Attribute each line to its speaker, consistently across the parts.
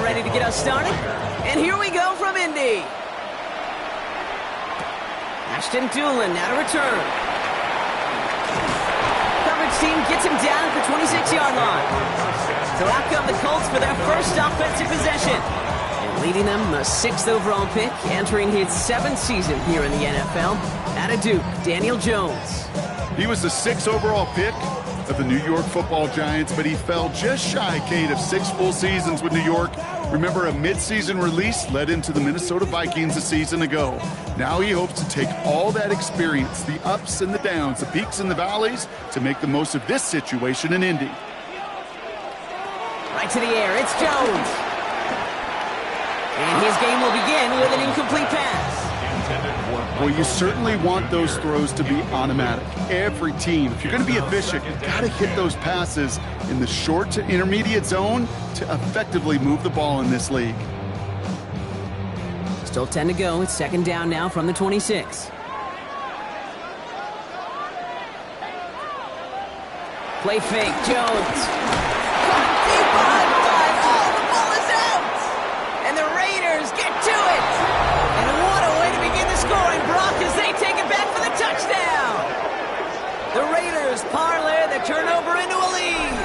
Speaker 1: Ready to get us started. And here we go from Indy. Ashton Doolin now to return. Coverage team gets him down at the 26-yard line. So out come the Colts for their first offensive possession. And leading them, the 6th overall pick, entering his 7th season here in the NFL. Out of Duke, Daniel Jones.
Speaker 2: He was the 6th overall pick of the New York Football Giants, but he fell just shy, Kate, of 6 full seasons with New York. Remember, a midseason release led him to the Minnesota Vikings a season ago. Now he hopes to take all that experience, the ups and the downs, the peaks and the valleys, to make the most of this situation in Indy.
Speaker 1: Right to the air, it's Jones. And his game will begin with an incomplete pass.
Speaker 2: Well, you certainly want those throws to be automatic. Every team, if you're going to be efficient, you've got to hit those passes in the short to intermediate zone to effectively move the ball in this league.
Speaker 1: Still 10 to go. It's 2nd down now from the 26. Play fake, Jones. Deep behind the line. Oh, the ball is out! And the Raiders get to it! And what a way to begin the scoring, Brock, as they take it back for the touchdown! The Raiders parlay the turnover into a lead.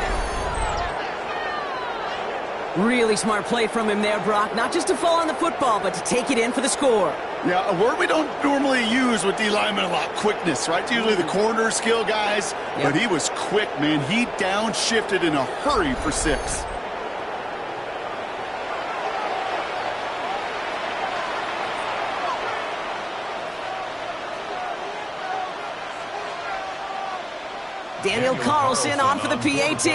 Speaker 1: Really smart play from him there, Brock. Not just to fall on the football, but to take it in for the score.
Speaker 2: Yeah, a word we don't normally use with D linemen a lot, quickness, right? Usually the corner skill guys, but he was quick, man. He downshifted in a hurry for 6.
Speaker 1: Daniel Carlson on for the PAT.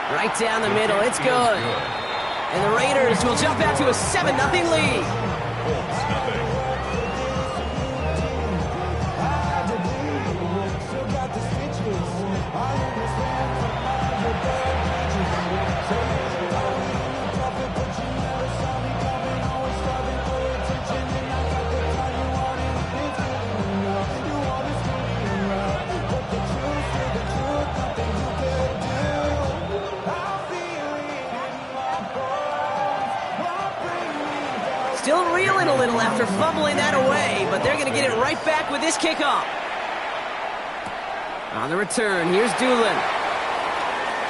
Speaker 1: Right down the middle, it's good. And the Raiders will jump out to a 7-0 lead. Still reeling a little after fumbling that away, but they're going to get it right back with this kickoff. On the return, here's Doolin.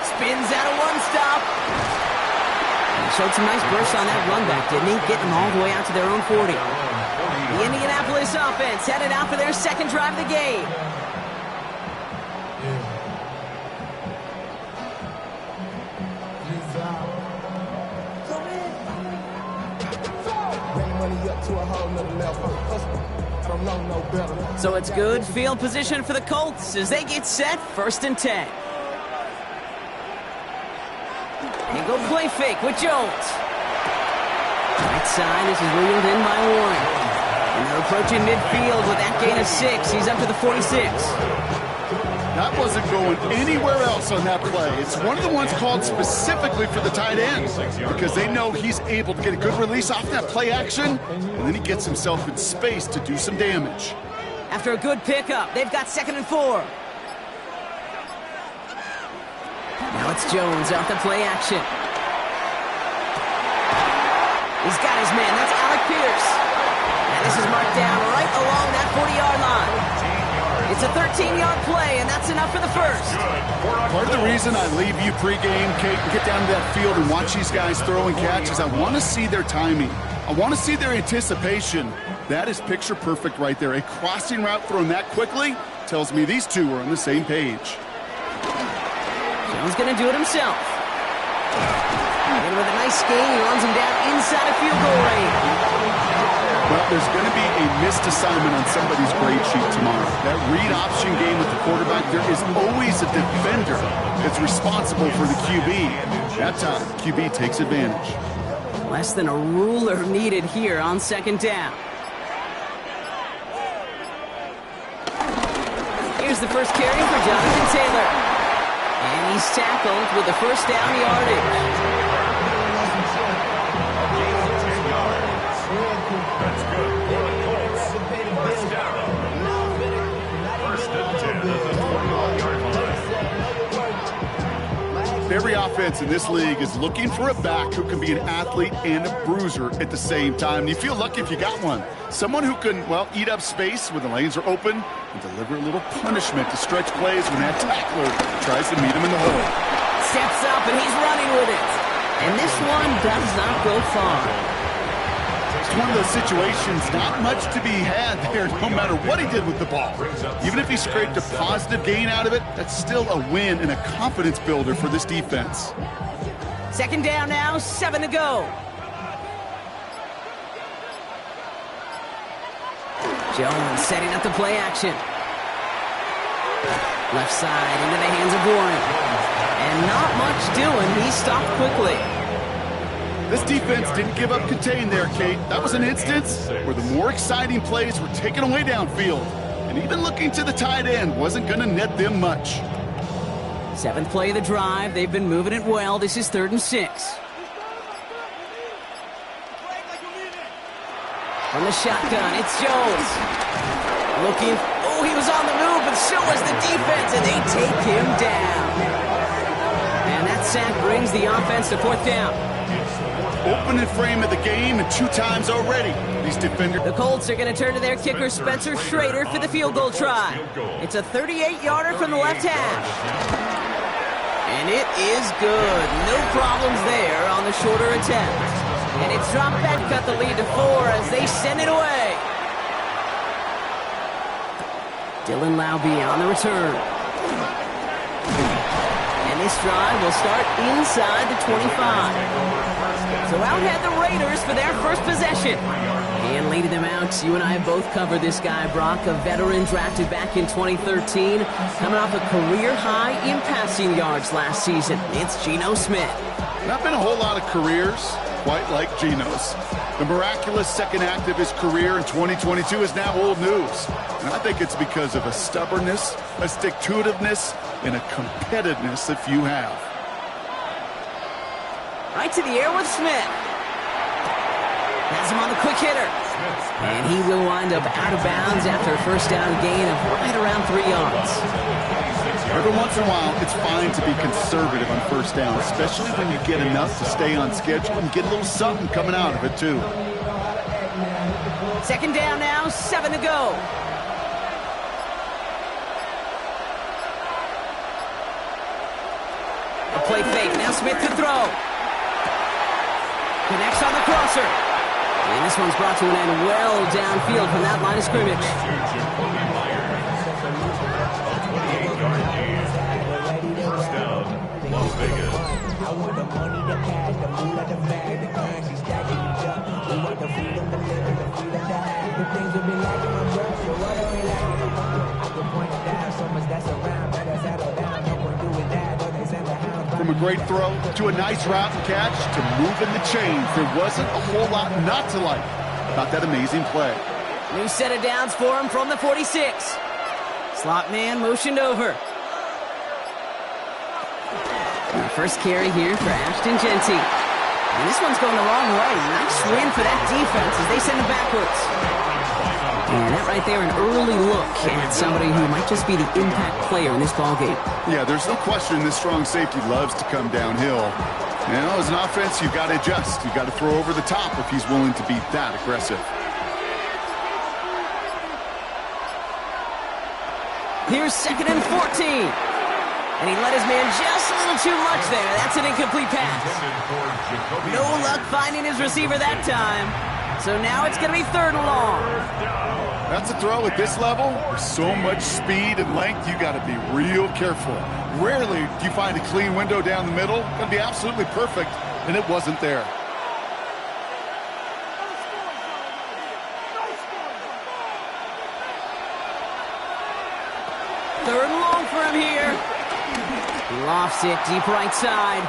Speaker 1: Spins out of one stop. He showed some nice bursts on that run back, didn't he? Getting them all the way out to their own 40. The Indianapolis offense headed out for their 2nd drive of the game. So it's good field position for the Colts as they get set, 1st and 10. And go play fake with Jones. Right side, this is reeled in by Warren. And they're approaching midfield with that gain of 6. He's up to the 46.
Speaker 2: That wasn't going anywhere else on that play. It's one of the ones called specifically for the tight end because they know he's able to get a good release off that play action, and then he gets himself in space to do some damage.
Speaker 1: After a good pickup, they've got 2nd and 4. Now it's Jones off the play action. He's got his man. That's Alec Pierce. And this is marked down right along that 40-yard line. It's a 13-yard play, and that's enough for the 1st.
Speaker 2: Part of the reason I leave you pregame, Kate, and get down to that field and watch these guys throw and catch is I want to see their timing. I want to see their anticipation. That is picture perfect right there. A crossing route thrown that quickly tells me these two are on the same page.
Speaker 1: Jones going to do it himself. And with a nice gain, he runs him down inside of field goal range.
Speaker 2: Well, there's going to be a missed assignment on somebody's grade sheet tomorrow. That read option game with the quarterback, there is always a defender that's responsible for the QB. That time, QB takes advantage.
Speaker 1: Less than a ruler needed here on 2nd down. Here's the first carry for Jonathan Taylor. He's tackled with the first down yardage.
Speaker 3: That's good for the Colts. First down. First and 10 at the 21-yard line.
Speaker 2: Every offense in this league is looking for a back who can be an athlete and a bruiser at the same time. And you feel lucky if you got one. Someone who can, well, eat up space when the lanes are open and deliver a little punishment to stretch plays when that tackler tries to meet him in the hole.
Speaker 1: Steps up and he's running with it. And this one does not go far.
Speaker 2: It's one of those situations, not much to be had there, no matter what he did with the ball. Even if he scraped a positive gain out of it, that's still a win and a confidence builder for this defense.
Speaker 1: Second down now, 7 to go. Jones setting up the play action. Left side into the hands of Warren. And not much doing. He stopped quickly.
Speaker 2: This defense didn't give up contain there, Kate. That was an instance where the more exciting plays were taken away downfield. And even looking to the tight end wasn't going to net them much.
Speaker 1: 7th play of the drive. They've been moving it well. This is 3rd and 6. From the shotgun, it's Jones. Looking. Oh, he was on the move, but so was the defense, and they take him down. And that sack brings the offense to 4th down.
Speaker 2: Opening frame of the game and 2 times already. These defenders.
Speaker 1: The Colts are going to turn to their kicker, Spencer Schrader, for the field goal try. It's a 38-yarder from the left hash. And it is good. No problems there on the shorter attempt. And it's dropped back, cut the lead to 4 as they send it away. Dylan Laube on the return. And this drive will start inside the 25. So out had the Raiders for their first possession. And leading them out, you and I have both covered this guy, Brock, a veteran drafted back in 2013, coming off a career high in passing yards last season. It's Geno Smith.
Speaker 2: Not been a whole lot of careers quite like Geno's. The miraculous second act of his career in 2022 is now old news. And I think it's because of a stubbornness, a stick-to-itiveness, and a competitiveness that few have.
Speaker 1: Right to the air with Smith. Has him on the quick hitter. And he will wind up out of bounds after a first down gain of right around 3 yards.
Speaker 2: Every once in a while, it's fine to be conservative on first down, especially when you get enough to stay on schedule and get a little something coming out of it, too.
Speaker 1: Second down now, 7 to go. A play fake, now Smith to throw. Connects on the crosser. And this one's brought to an end well downfield from that line of scrimmage.
Speaker 3: First down, Las Vegas.
Speaker 4: I want the money, the cash, the mood of the bag, the currency stacking you up. We want the freedom to live and the freedom to have. The things will be like in my breath, so what are we like? I can point it down, so much that's around. Better settle down, no one doing that, or they send the hound.
Speaker 2: From a great throw to a nice route and catch to moving the chains, there wasn't a whole lot not to like about that amazing play.
Speaker 1: New set of downs for him from the 46. Slot man motioned over. First carry here for Ashton Genty. And this one's going the wrong way. Nice win for that defense as they send it backwards. And that right there, an early look at somebody who might just be the impact player in this ballgame.
Speaker 2: Yeah, there's no question this strong safety loves to come downhill. You know, as an offense, you've got to adjust. You've got to throw over the top if he's willing to be that aggressive.
Speaker 1: Here's 2nd and 14. And he let his man just a little too much there. That's an incomplete pass. No luck finding his receiver that time. So now it's going to be 3rd and long.
Speaker 2: That's a throw at this level. With so much speed and length, you got to be real careful. Rarely do you find a clean window down the middle. It'd be absolutely perfect, and it wasn't there.
Speaker 1: Third and long for him here. He lofts it deep right side.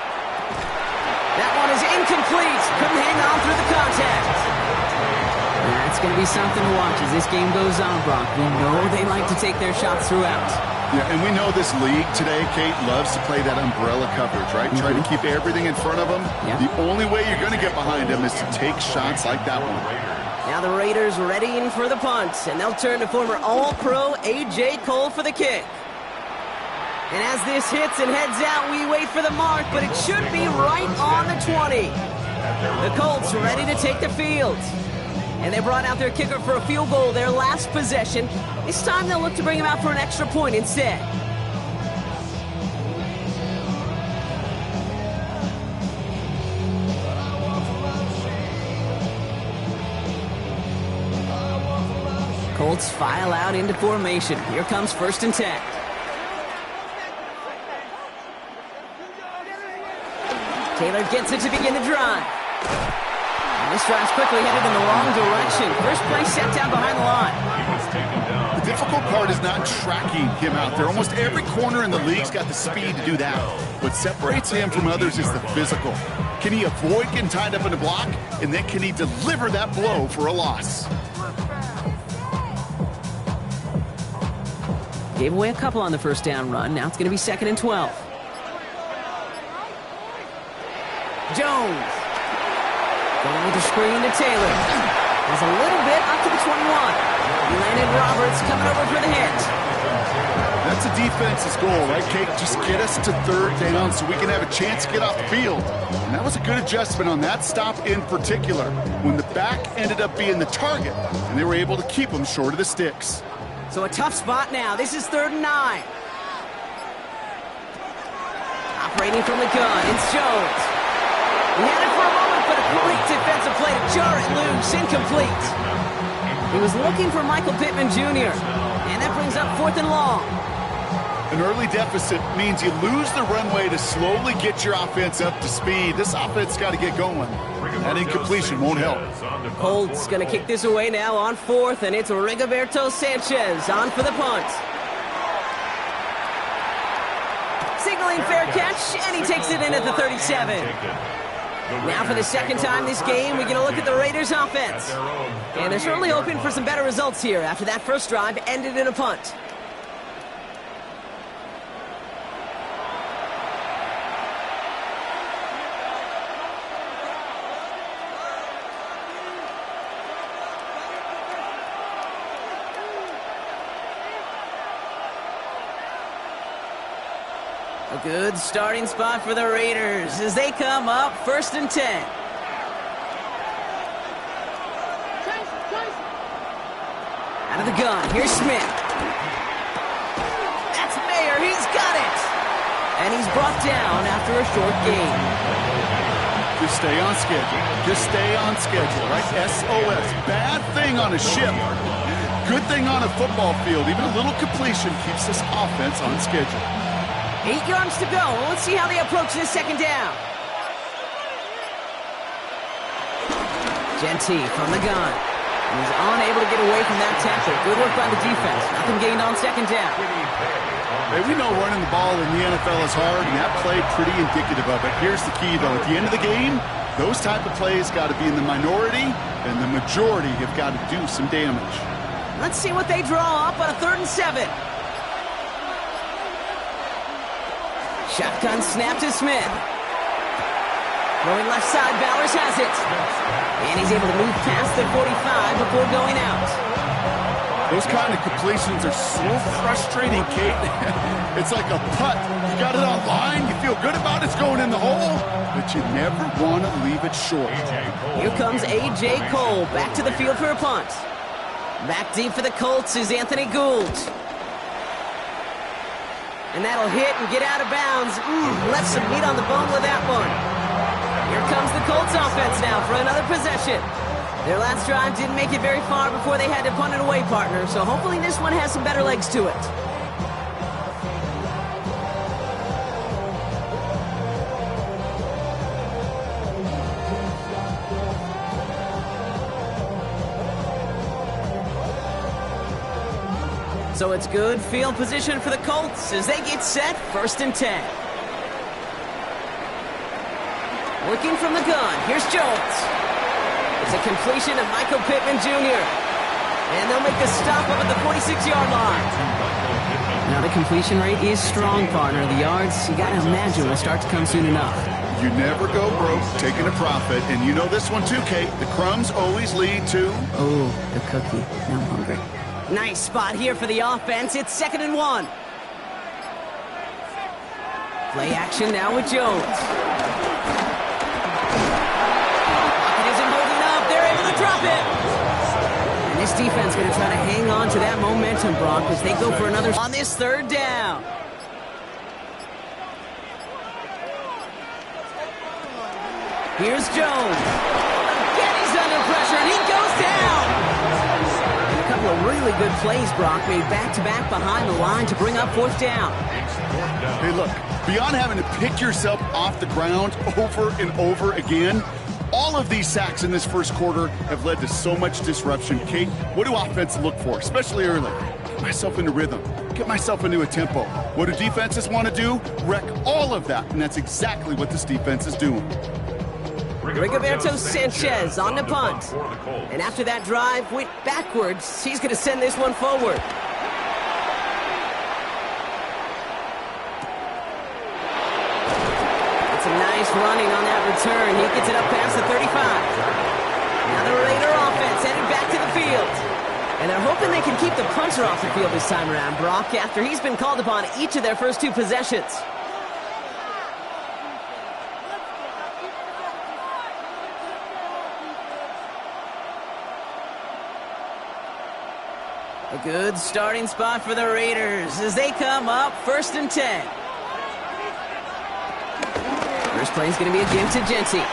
Speaker 1: That one is incomplete. Couldn't hang on through the contact. That's going to be something to watch as this game goes on, Brock. We know they like to take their shots throughout.
Speaker 2: Yeah, and we know this league today, Kate, loves to play that umbrella coverage, right? Try to keep everything in front of them.
Speaker 1: Yeah.
Speaker 2: The only way you're going to get behind them is to take shots like that one.
Speaker 1: Now the Raiders readying for the punt, and they'll turn to former All-Pro A.J. Cole for the kick. And as this hits and heads out, we wait for the mark, but it should be right on the 20. The Colts ready to take the field. And they brought out their kicker for a field goal their last possession. This time they'll look to bring him out for an extra point instead. Colts file out into formation. Here comes 1st and 10. Taylor gets it to begin the drive. And this drive's quickly headed in the wrong direction. First play set down behind the line.
Speaker 2: The difficult part is not tracking him out there. Almost every corner in the league's got the speed to do that. What separates him from others is the physical. Can he avoid getting tied up in a block? And then can he deliver that blow for a loss?
Speaker 1: Gave away a couple on the first down run. Now it's going to be 2nd and 12. Jones. Going with the screen to Taylor. Has a little bit up to the 21. Landon Roberts coming over for the hit.
Speaker 2: That's a defense's goal, right, Kate? Just get us to 3rd down so we can have a chance to get off the field. And that was a good adjustment on that stop in particular, when the back ended up being the target, and they were able to keep him short of the sticks.
Speaker 1: So a tough spot now. This is 3rd and 9. Operating from the gun, it's Jones. He had it for a moment, but a great defensive play to jar it loose, incomplete. He was looking for Michael Pittman Jr., and that brings up 4th and long.
Speaker 2: An early deficit means you lose the runway to slowly get your offense up to speed. This offense got to get going. That incompletion won't help.
Speaker 1: Colts going to kick this away now on 4th, and it's Rigoberto Sanchez on for the punt. Signaling fair catch, and he takes it in at the 37. Now for the 2nd time this game, we get a look at the Raiders' offense. And they're certainly hoping for some better results here after that first drive ended in a punt. A good starting spot for the Raiders as they come up 1st and 10. Out of the gun, here's Smith. That's Mayer, he's got it! And he's brought down after a short gain.
Speaker 2: Just stay on schedule. Just stay on schedule, right? SOS. Bad thing on a ship. Good thing on a football field. Even a little completion keeps this offense on schedule.
Speaker 1: 8 yards to go. Let's see how they approach this 2nd down. Genty from the gun. He's unable to get away from that tackle. Good work by the defense. Nothing gained on 2nd down.
Speaker 2: Hey, we know running the ball in the NFL is hard, and that play pretty indicative of it. Here's the key, though. At the end of the game, those type of plays got to be in the minority, and the majority have got to do some damage.
Speaker 1: Let's see what they draw up on a 3rd and 7. Shotgun snap to Smith. Going left side, Bowers has it. And he's able to move past the 45 before going out.
Speaker 2: Those kind of completions are so frustrating, Kate. It's like a putt. You got it on line, you feel good about it's going in the hole, but you never want to leave it short.
Speaker 1: Here comes A.J. Cole back to the field for a punt. Back deep for the Colts is Anthony Gould. And that'll hit and get out of bounds. Left some meat on the bone with that one. Here comes the Colts offense now for another possession. Their last drive didn't make it very far before they had to punt it away, partner. So hopefully this one has some better legs to it. So it's good field position for the Colts as they get set 1st and 10. Working from the gun, here's Jones. It's a completion of Michael Pittman Jr. And they'll make the stop up at the 46-yard line. Now Now the completion rate is strong, partner. The yards, you got to imagine, will start to come soon enough.
Speaker 2: You never go broke taking a profit, and you know this one too, Kate. The crumbs always lead to...
Speaker 1: Oh, the cookie. Now I'm hungry. Nice spot here for the offense. It's 2nd and 1. Play action now with Jones. Pocket isn't holding up. They're able to drop it. And this defense going to try to hang on to that momentum, Brock, as they go for another on this 3rd down. Here's Jones. Again, he's under pressure, and he goes down. And a couple of really good plays, Brock, made back-to-back behind the line to bring up 4th down.
Speaker 2: Hey, look, beyond having to pick yourself off the ground over and over again, all of these sacks in this first quarter have led to so much disruption. Kate, what do offenses look for, especially early? Get myself into rhythm. Get myself into a tempo. What do defenses want to do? Wreck all of that, and that's exactly what this defense is doing.
Speaker 1: Rigoberto Sanchez on the punt. And after that drive went backwards, he's going to send this one forward. It's a nice running on that return. He gets it up past the 35. Now the Raider offense headed back to the field. And they're hoping they can keep the punter off the field this time around, Brock, after he's been called upon each of their first 2 possessions. A good starting spot for the Raiders as they come up 1st and 10. First play is going to be a give to Genty.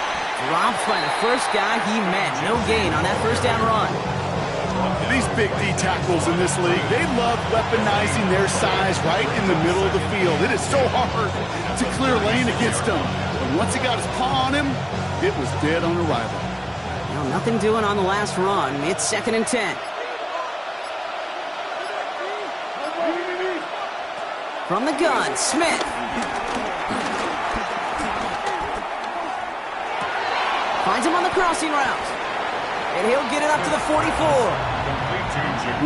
Speaker 1: Dropped by the first guy he met. No gain on that 1st down run.
Speaker 2: These big D tackles in this league, they love weaponizing their size right in the middle of the field. It is so hard to clear lane against them. But once he got his paw on him, it was dead on arrival.
Speaker 1: Well, nothing doing on the last run. It's 2nd and 10. From the gun, Smith. Finds him on the crossing route. And he'll get it up to the 44.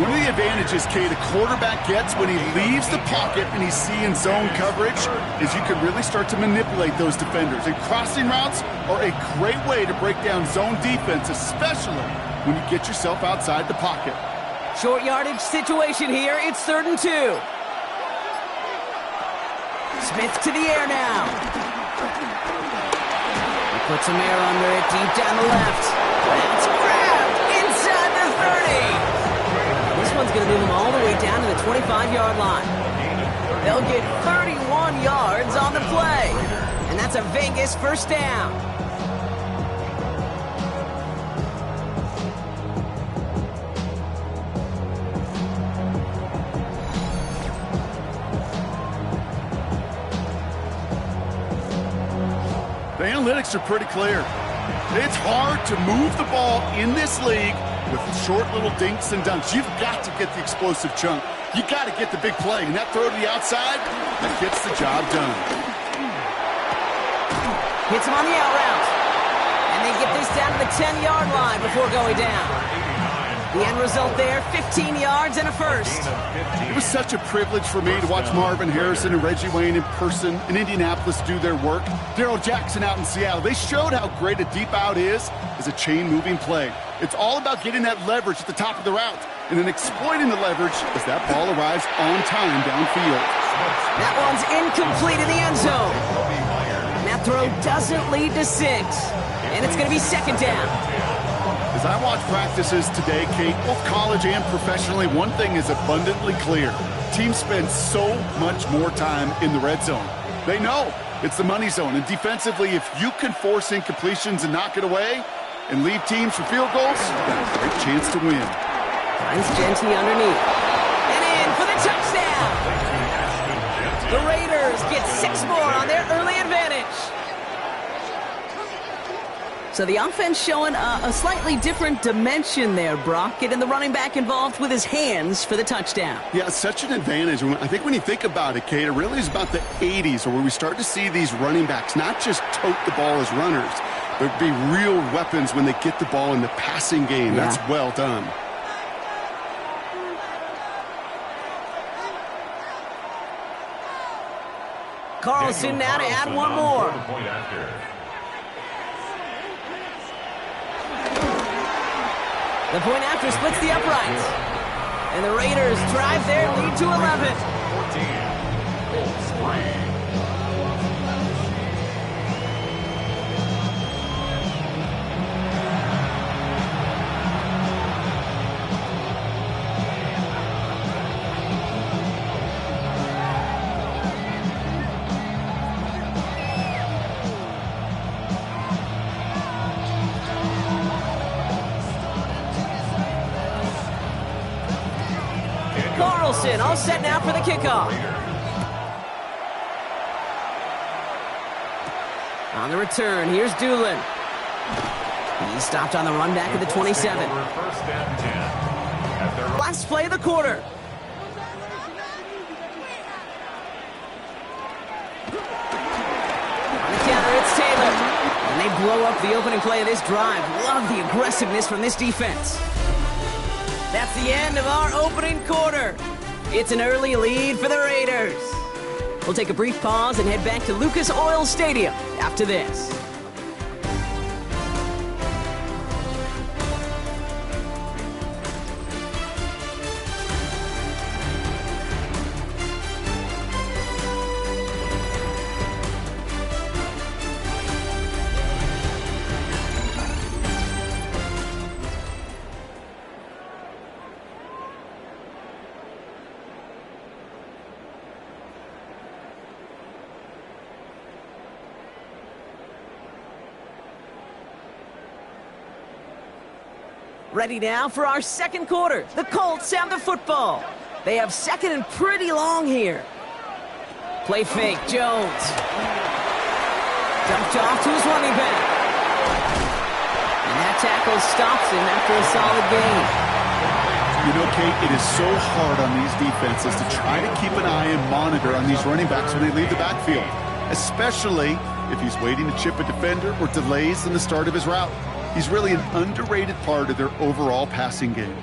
Speaker 2: One of the advantages, Kate, a quarterback gets when he leaves the pocket and he's seeing zone coverage is you can really start to manipulate those defenders. And crossing routes are a great way to break down zone defense, especially when you get yourself outside the pocket.
Speaker 1: Short yardage situation here. It's 3rd and 2. Smith to the air now. He puts some air under it deep down the left. It's grabbed inside the 30. This one's going to move him all the way down to the 25-yard line. They'll get 31 yards on the play. And that's a Vegas 1st down.
Speaker 2: The analytics are pretty clear. It's hard to move the ball in this league with short little dinks and dunks. You've got to get the explosive chunk. You got to get the big play. And that throw to the outside, that gets the job done.
Speaker 1: Hits him on the out route. And they get this down to the 10-yard line before going down. The end result there, 15 yards and a first.
Speaker 2: It was such a privilege for me to watch Marvin Harrison and Reggie Wayne in person in Indianapolis do their work. Darrell Jackson out in Seattle. They showed how great a deep out is as a chain-moving play. It's all about getting that leverage at the top of the route and then exploiting the leverage as that ball arrives on time downfield.
Speaker 1: That one's incomplete in the end zone. And that throw doesn't lead to 6. And it's going to be 2nd down.
Speaker 2: As I watch practices today, Kate, both college and professionally, one thing is abundantly clear. Teams spend so much more time in the red zone. They know it's the money zone. And defensively, if you can force incompletions and knock it away and leave teams for field goals, you've got a great chance to win.
Speaker 1: Finds Genty underneath. And in for the touchdown. The Raiders get 6 more on their early advantage. So the offense showing a slightly different dimension there, Brock, getting the running back involved with his hands for the touchdown.
Speaker 2: Yeah, such an advantage. I think when you think about it, Kate, it really is about the 80s where we start to see these running backs not just tote the ball as runners, but be real weapons when they get the ball in the passing game.
Speaker 1: Yeah.
Speaker 2: That's well done.
Speaker 1: Carlson now to add one more. The point after splits the uprights. And the Raiders drive their lead to 11.
Speaker 3: 14.
Speaker 1: Carlson all set now for the kickoff. On the return, here's Doolin. He's stopped on the run back at the 27. Last play of the quarter. On the counter, it's Taylor. And they blow up the opening play of this drive. Love the aggressiveness from this defense. That's the end of our opening quarter. It's an early lead for the Raiders. We'll take a brief pause and head back to Lucas Oil Stadium after this. Ready now for our second quarter. The Colts have the football. They have second and pretty long here. Play fake, Jones. Dumped off to his running back. And that tackle stops him after a solid gain.
Speaker 2: You know, Kate, it is so hard on these defenses to try to keep an eye and monitor on these running backs when they leave the backfield, especially if he's waiting to chip a defender or delays in the start of his route. He's really an underrated part of their overall passing game.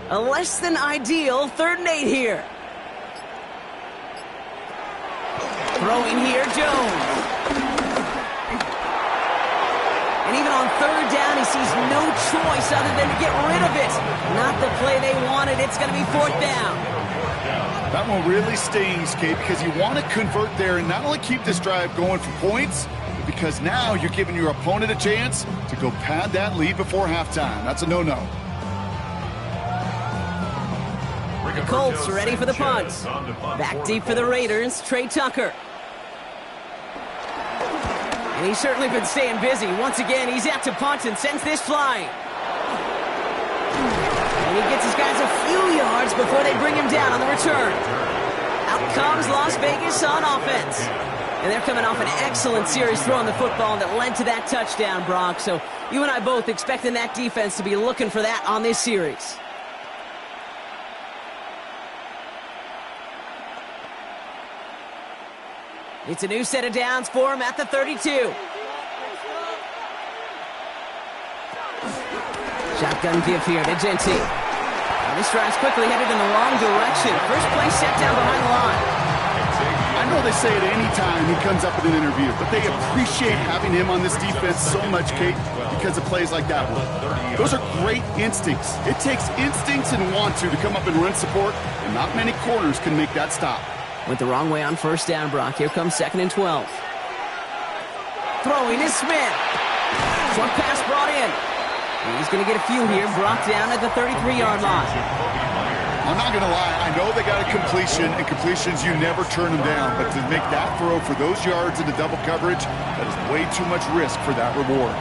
Speaker 1: A less than ideal 3rd and 8 here. Throwing here, Jones. And even on 3rd down, he sees no choice other than to get rid of it. Not the play they wanted. It's going to be 4th down.
Speaker 2: That one really stings, Kate, because you want to convert there and not only keep this drive going for points, because now you're giving your opponent a chance to go pad that lead before halftime. That's a no-no.
Speaker 1: The Colts ready for the punt. Back deep for the Raiders, Trey Tucker. And he's certainly been staying busy. Once again, he's out to punt and sends this flying. And he gets his guys a few yards before they bring him down on the return. Out comes Las Vegas on offense. And they're coming off an excellent series throwing the football that led to that touchdown, Brock. So you and I both expecting that defense to be looking for that on this series. It's a new set of downs for him at the 32. Shotgun give here to Genty. This drive's quickly headed in the wrong direction. First play set down behind the line.
Speaker 2: I know they say it any time he comes up in an interview, but they appreciate having him on this defense so much, Kate, because of plays like that one. Those are great instincts. It takes instincts and want to come up and run support, and not many corners can make that stop.
Speaker 1: Went the wrong way on 1st down, Brock. Here comes 2nd and 12. Throwing is Smith. Short pass brought in. He's going to get a few here, brought down at the 33-yard line.
Speaker 2: I'm not going to lie, I know they got a completion, and completions, you never turn them down. But to make that throw for those yards into double coverage, that is way too much risk for that reward.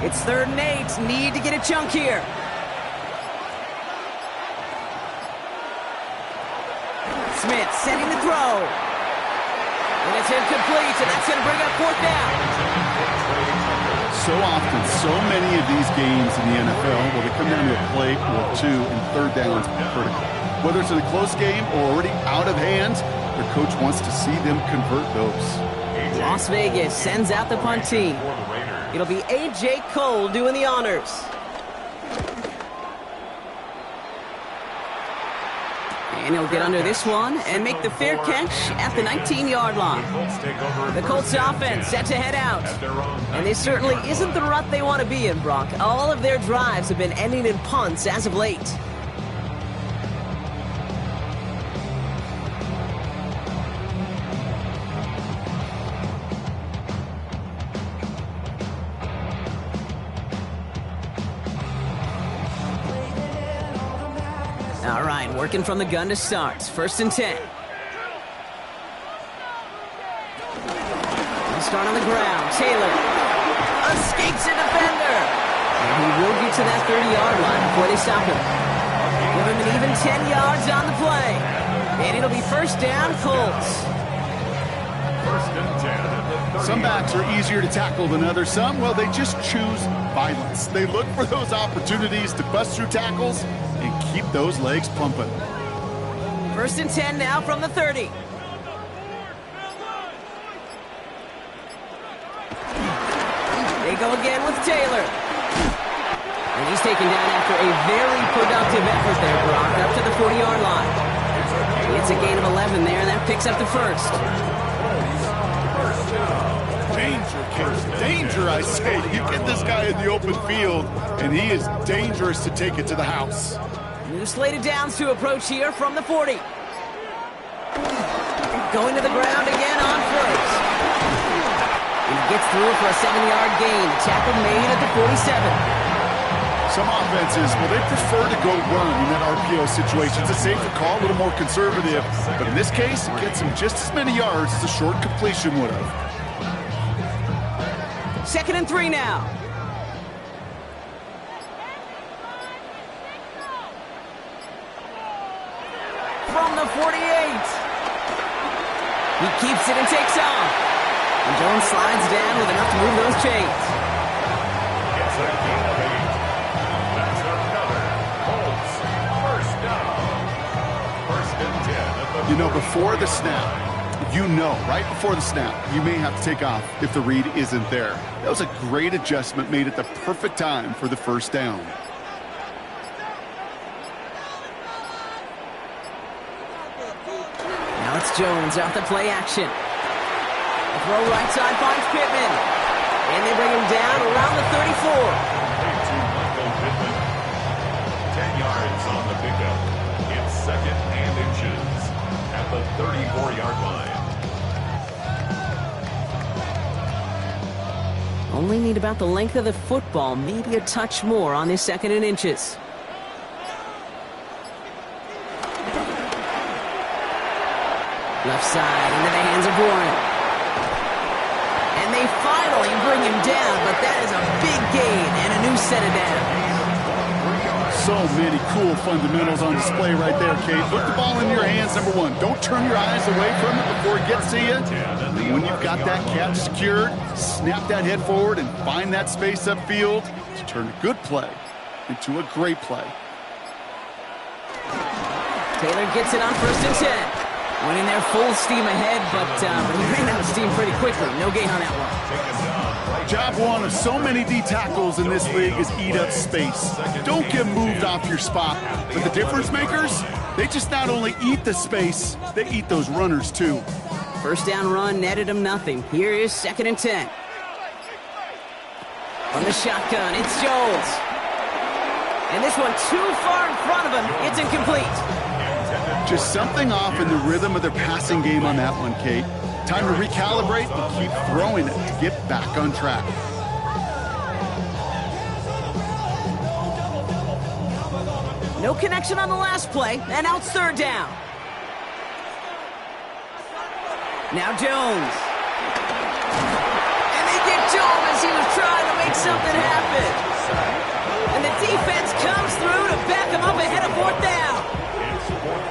Speaker 1: It's 3rd and 8. Need to get a chunk here. Smith sending the throw. And it's incomplete, and that's going to bring up 4th down.
Speaker 2: So often, so many of these games in the NFL, well, they come down to a play or two, and 3rd downs are critical. Whether it's in a close game or already out of hand, their coach wants to see them convert those.
Speaker 1: Las Vegas sends out the punt team. It'll be A.J. Cole doing the honors. And And he'll get under this one and make the fair catch at the 19-yard line. The Colts offense set to head out. And this certainly isn't the rut they want to be in, Brock. All of their drives have been ending in punts as of late. All right, working from the gun to start. 1st and 10. He'll start on the ground. Taylor escapes a defender. And he will get to that 30-yard line before they stop him. Give him an even 10 yards on the play. And it'll be 1st down, Colts.
Speaker 3: 1st and 10.
Speaker 2: Some backs are easier to tackle than others. Some, well, they just choose violence. They look for those opportunities to bust through tackles and keep those legs pumping.
Speaker 1: 1st and 10 now from the 30. They go again with Taylor. And he's taken down after a very productive effort there, Brock, up to the 40-yard line. It's a gain of 11 there, and that picks up the 1st.
Speaker 2: Danger, King. Danger, I say. You get this guy in the open field, and he is dangerous to take it to the house.
Speaker 1: New slated downs to approach here from the 40. Going to the ground again on 1st. And he gets through for a 7-yard gain. The tackle made at the 47.
Speaker 2: Some offenses, well, they prefer to go run in that RPO situation. It's a safer call, a little more conservative. But in this case, it gets him just as many yards as a short completion would have.
Speaker 1: 2nd and 3 now. From the 48. He keeps it and takes off. And Jones slides down with enough to move those chains.
Speaker 3: It's a gain of 8. That's another Colts 1st down. 1st and 10.
Speaker 2: You know, before the snap, right before the snap, you may have to take off if the read isn't there. That was a great adjustment made at the perfect time for the 1st down.
Speaker 1: Now it's Jones off the play action. The throw right side finds Pittman. And they bring him down around the 34.
Speaker 3: 10 yards on the pickup. It's 2nd and inches at the 34-yard line.
Speaker 1: Only need about the length of the football, maybe a touch more on this 2nd and inches. Left side into the hands of Warren. And they finally bring him down, but that is a big gain and a new set of downs.
Speaker 2: So many cool fundamentals on display right there, Kate. Put the ball in your hands, number one. Don't turn your eyes away from it before it gets to you. And when you've got that catch secured, snap that head forward and find that space upfield to turn a good play into a great play.
Speaker 1: Taylor gets it on 1st and 10. Went in there full steam ahead, but he ran out of steam pretty quickly. No gain on that one.
Speaker 2: Job one of so many D tackles in this league is eat up space. Don't get moved off your spot. But the difference makers, they just not only eat the space, they eat those runners too.
Speaker 1: 1st down run netted him nothing. Here is 2nd and 10. From the shotgun, it's Jones. And this one too far in front of him. It's incomplete.
Speaker 2: Just something off in the rhythm of their passing game on that one, Kate. Time to recalibrate and keep throwing it to get back on track.
Speaker 1: No connection on the last play, and now it's 3rd down. Now Jones. And they get to him as he was trying to make something happen. And the defense comes through to back him up ahead of 4th down.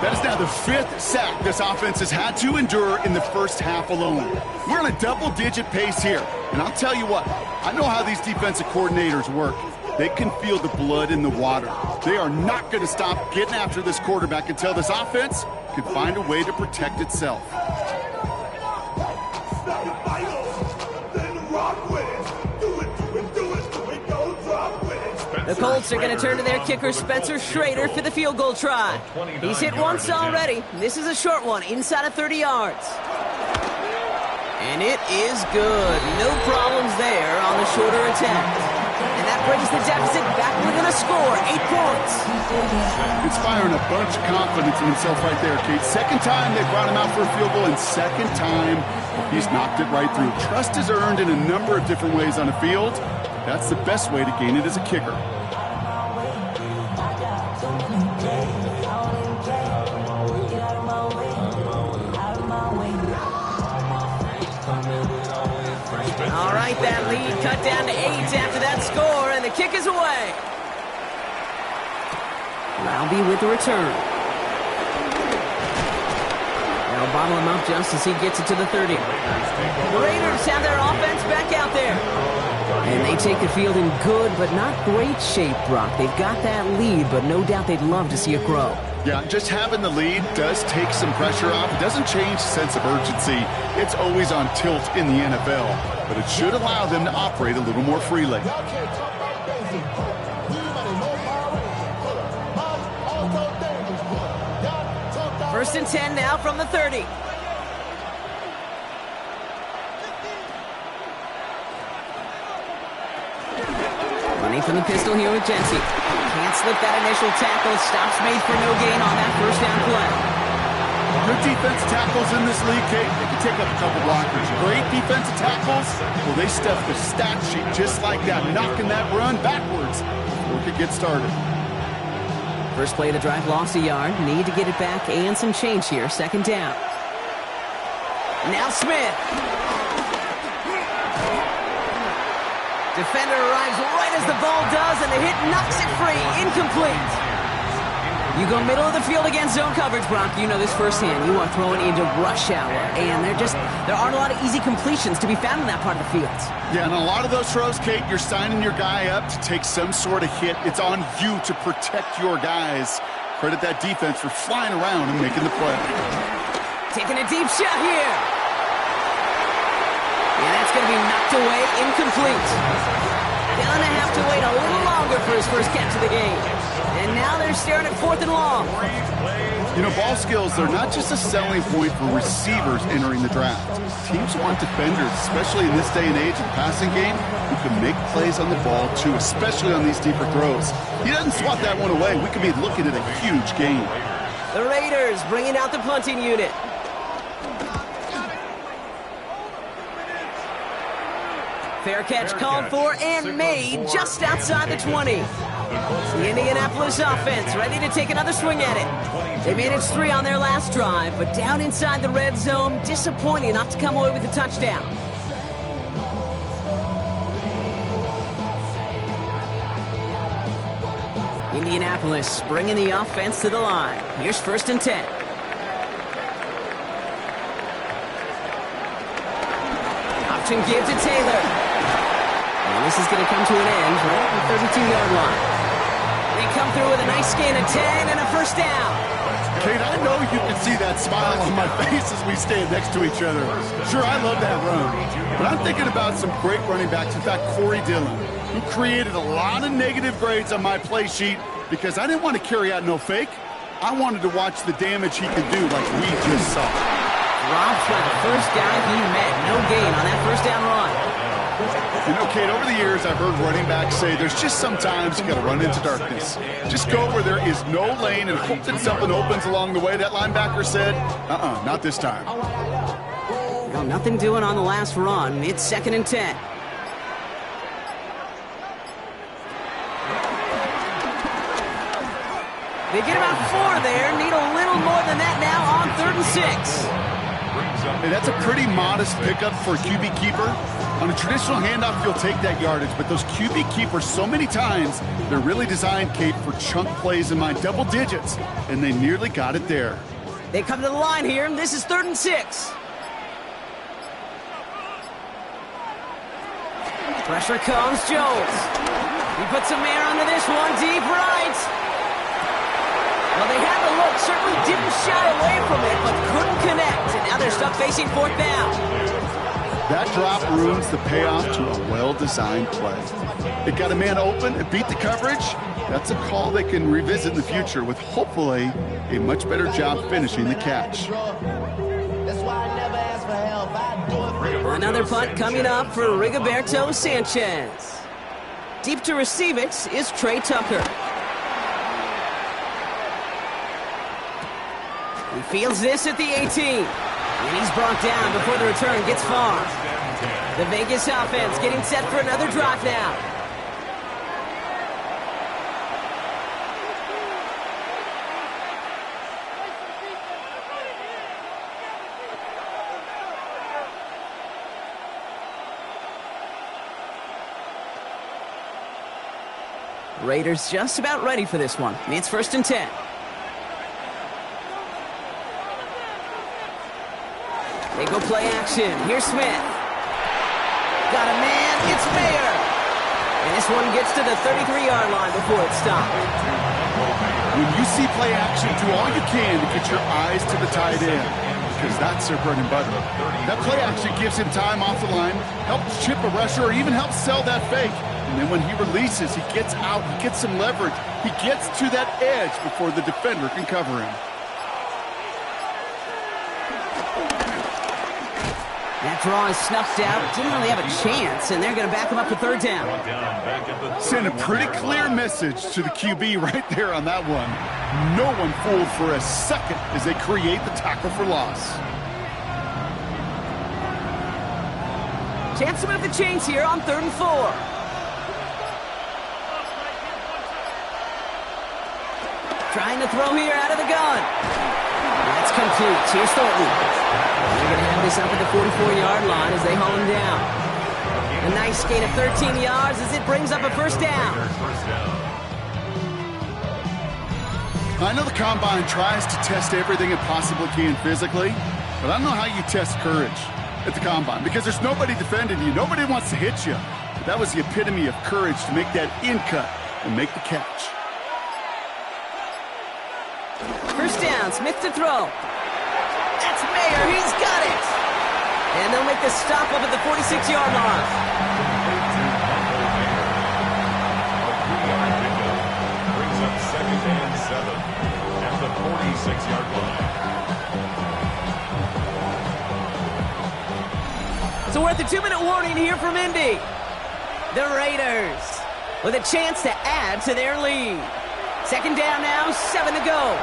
Speaker 2: That is now the 5th sack this offense has had to endure in the 1st half alone. We're on a double-digit pace here. And I'll tell you what, I know how these defensive coordinators work. They can feel the blood in the water. They are not going to stop getting after this quarterback until this offense can find a way to protect itself.
Speaker 1: The Colts are going to turn to their kicker, Spencer Schrader, for the field goal try. He's hit once already. This is a short one, inside of 30 yards. And it is good. No problems there on the shorter attempt. And that brings the deficit back within a score, 8 points.
Speaker 2: Inspiring a bunch of confidence in himself right there, Kate. Second time they brought him out for a field goal, and second time he's knocked it right through. Trust is earned in a number of different ways on the field. That's the best way to gain it as a kicker.
Speaker 1: All right, that lead cut down to 8 after that score, and the kick is away. Roundy with the return. They'll bottle him up just as he gets it to the 30. The Raiders have their offense back out there. And they take the field in good but not great shape, Brock. They've got that lead, but no doubt they'd love to see it grow.
Speaker 2: Yeah, just having the lead does take some pressure off. It doesn't change the sense of urgency. It's always on tilt in the NFL, but it should allow them to operate a little more freely.
Speaker 1: First and 10 now from the 30. Running from the pistol here with Jency. Can't slip that initial tackle. Stops made for no gain on that first down play.
Speaker 2: Good defense tackles in this league, Kate. They can take up a couple blockers. Great defensive tackles. Well, they stuff the stat sheet just like that, knocking that run backwards before it could get started.
Speaker 1: First play of the drive lost a yard. Need to get it back and some change here. Second down. Now Smith. Defender arrives right as the ball does, and the hit knocks it free. Incomplete. You go middle of the field against zone coverage, Brock. You know this firsthand. You are throwing into rush hour, and there aren't a lot of easy completions to be found in that part of the field.
Speaker 2: Yeah, and a lot of those throws, Kate, you're signing your guy up to take some sort of hit. It's on you to protect your guys. Credit that defense for flying around and making the play.
Speaker 1: Taking a deep shot here. And that's going to be knocked away, incomplete. Gonna have to wait a little longer for his first catch of the game. And now they're staring at 4th and long.
Speaker 2: You know, ball skills, they're not just a selling point for receivers entering the draft. Teams want defenders, especially in this day and age of the passing game, who can make plays on the ball, too, especially on these deeper throws. He doesn't swat that one away. We could be looking at a huge game.
Speaker 1: The Raiders bringing out the punting unit. Fair catch called for and made just outside the 20. The Indianapolis offense ready to take another swing at it. They managed 3 on their last drive, but down inside the red zone, disappointing not to come away with a touchdown. Indianapolis bringing the offense to the line. Here's 1st and 10. Option give to Taylor. And this is going to come to an end right at the 32-yard line. They come through with a nice gain of 10 and a first down.
Speaker 2: Kate, I know you can see that smile on my face as we stand next to each other. Sure, I love that run. But I'm thinking about some great running backs. In fact, Corey Dillon, who created a lot of negative grades on my play sheet because I didn't want to carry out no fake. I wanted to watch the damage he could do like we just saw.
Speaker 1: Robbed by the first guy he met. No gain on that first down run.
Speaker 2: You know, Kate, over the years, I've heard running backs say there's just sometimes you got to run into darkness. Just go where there is no lane and hope that something opens along the way. That linebacker said, not this time.
Speaker 1: Well, nothing doing on the last run. It's 2nd and 10. They get about 4 there. Need a little more than that now on 3rd and 6.
Speaker 2: Hey, that's a pretty modest pickup for a QB keeper. On a traditional handoff, you'll take that yardage, but those QB keepers, so many times, they're really designed, Kate, for chunk plays in my double digits, and they nearly got it there.
Speaker 1: They come to the line here, and this is 3rd and 6. Pressure comes, Jones. He puts a man under this one, deep right. Well, they had the look, certainly didn't shy away from it, but couldn't connect, and now they're stuck facing 4th down.
Speaker 2: That drop ruins the payoff to a well-designed play. It got a man open, it beat the coverage. That's a call they can revisit in the future with hopefully a much better job finishing the catch.
Speaker 1: Another punt coming up for Rigoberto Sanchez. Deep to receive it is Trey Tucker. He fields this at the 18. And he's brought down before the return gets far. The Vegas offense getting set for another drive now. Raiders just about ready for this one. It's 1st and 10. They go play action. Here's Smith. Got a man. It's Mayer. And this one gets to the 33-yard line before it's stopped.
Speaker 2: When you see play action, do all you can to get your eyes to the tight end, because that's their bread and butter. That play action gives him time off the line, helps chip a rusher, or even helps sell that fake. And then when he releases, he gets out, he gets some leverage. He gets to that edge before the defender can cover him.
Speaker 1: That draw is snuffed out. Didn't really have a chance, and they're going to back him up to 3rd down.
Speaker 2: Send a pretty clear message to the QB right there on that one. No one fooled for a second as they create the tackle for loss.
Speaker 1: Chance to move the chains here on 3rd and 4. Trying to throw here out of the gun. That's complete. Here's Thornton. They're going to have this up at the 44-yard line as they haul him down. A nice gain of 13 yards as it brings up a 1st down.
Speaker 2: I know the Combine tries to test everything it possibly can physically, but I don't know how you test courage at the Combine, because there's nobody defending you. Nobody wants to hit you. But that was the epitome of courage to make that in cut and make the catch.
Speaker 1: 1st down, Smith to throw. That's Mayer, he's got it! And they'll make the stop up at the 46-yard line.
Speaker 3: Brings up 2nd and 7 at the 46-yard line.
Speaker 1: So we're at the 2-minute warning here from Indy. The Raiders with a chance to add to their lead. 2nd down now, 7 to go.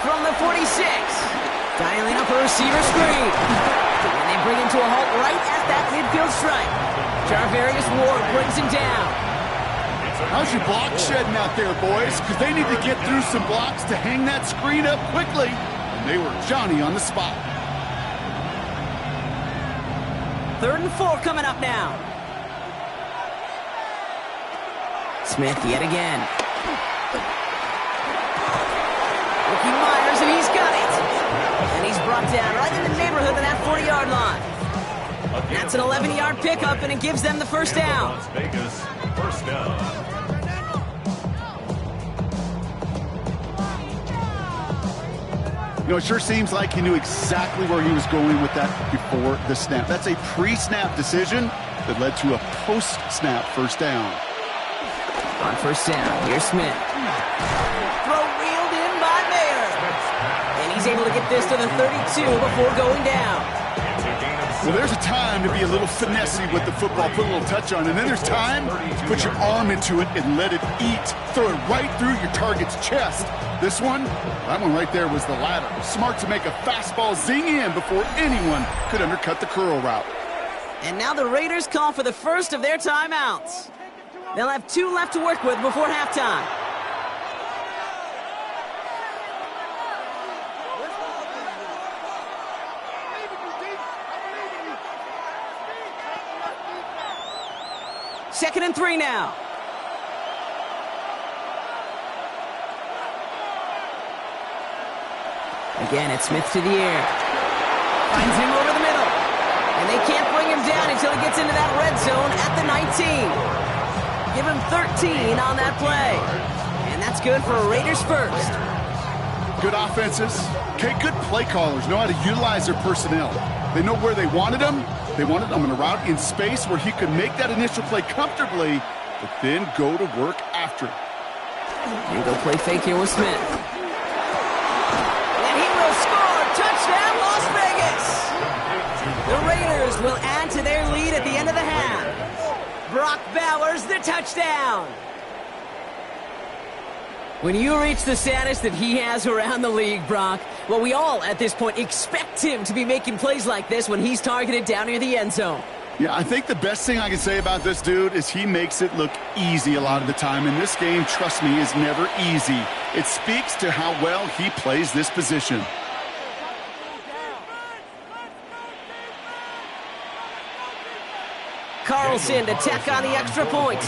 Speaker 1: From the 46, dialing up a receiver screen. And they bring him to a halt right at that midfield stripe. Jarvarius Ward brings him down.
Speaker 2: How's your block shedding out there, boys? Because they need to get through some blocks to hang that screen up quickly. And they were Johnny on the spot.
Speaker 1: 3rd and 4 coming up now. Smith yet again. Rookie Myers, and he's got it. And he's brought down right in the neighborhood of that 40-yard line. That's an 11-yard pickup, and it gives them the 1st down.
Speaker 3: Vegas, 1st down.
Speaker 2: You know, it sure seems like he knew exactly where he was going with that before the snap. That's a pre-snap decision that led to a post-snap 1st down.
Speaker 1: On 1st down, here's Smith. Throw reeled in by Mayer. And he's able to get this to the 32 before going down.
Speaker 2: Well, there's a time to be a little finessey with the football, put a little touch on, and then there's time to put your arm into it and let it eat. Throw it right through your target's chest. This one, that one right there was the latter. Smart to make a fastball zing in before anyone could undercut the curl route.
Speaker 1: And now the Raiders call for the first of their timeouts. They'll have 2 left to work with before halftime. Second and 3 now. Again, it's Smith to the air. Finds him over the middle. And they can't bring him down until he gets into that red zone at the 19. Give him 13 on that play. And that's good for a Raiders 1st.
Speaker 2: Good offenses. Okay, good play callers know how to utilize their personnel. They know where they wanted him. They wanted him in a route in space where he could make that initial play comfortably, but then go to work after.
Speaker 1: You go play fake here with Smith. And he will score. Touchdown, Las Vegas. The Raiders will add to their lead at the end of the half. Brock Bowers, the touchdown. When you reach the status that he has around the league, Brock, well, we all at this point expect him to be making plays like this when he's targeted down near the end zone.
Speaker 2: Yeah, I think the best thing I can say about this dude is he makes it look easy a lot of the time. And this game, trust me, is never easy. It speaks to how well he plays this position.
Speaker 1: Carlson to tack on the extra point.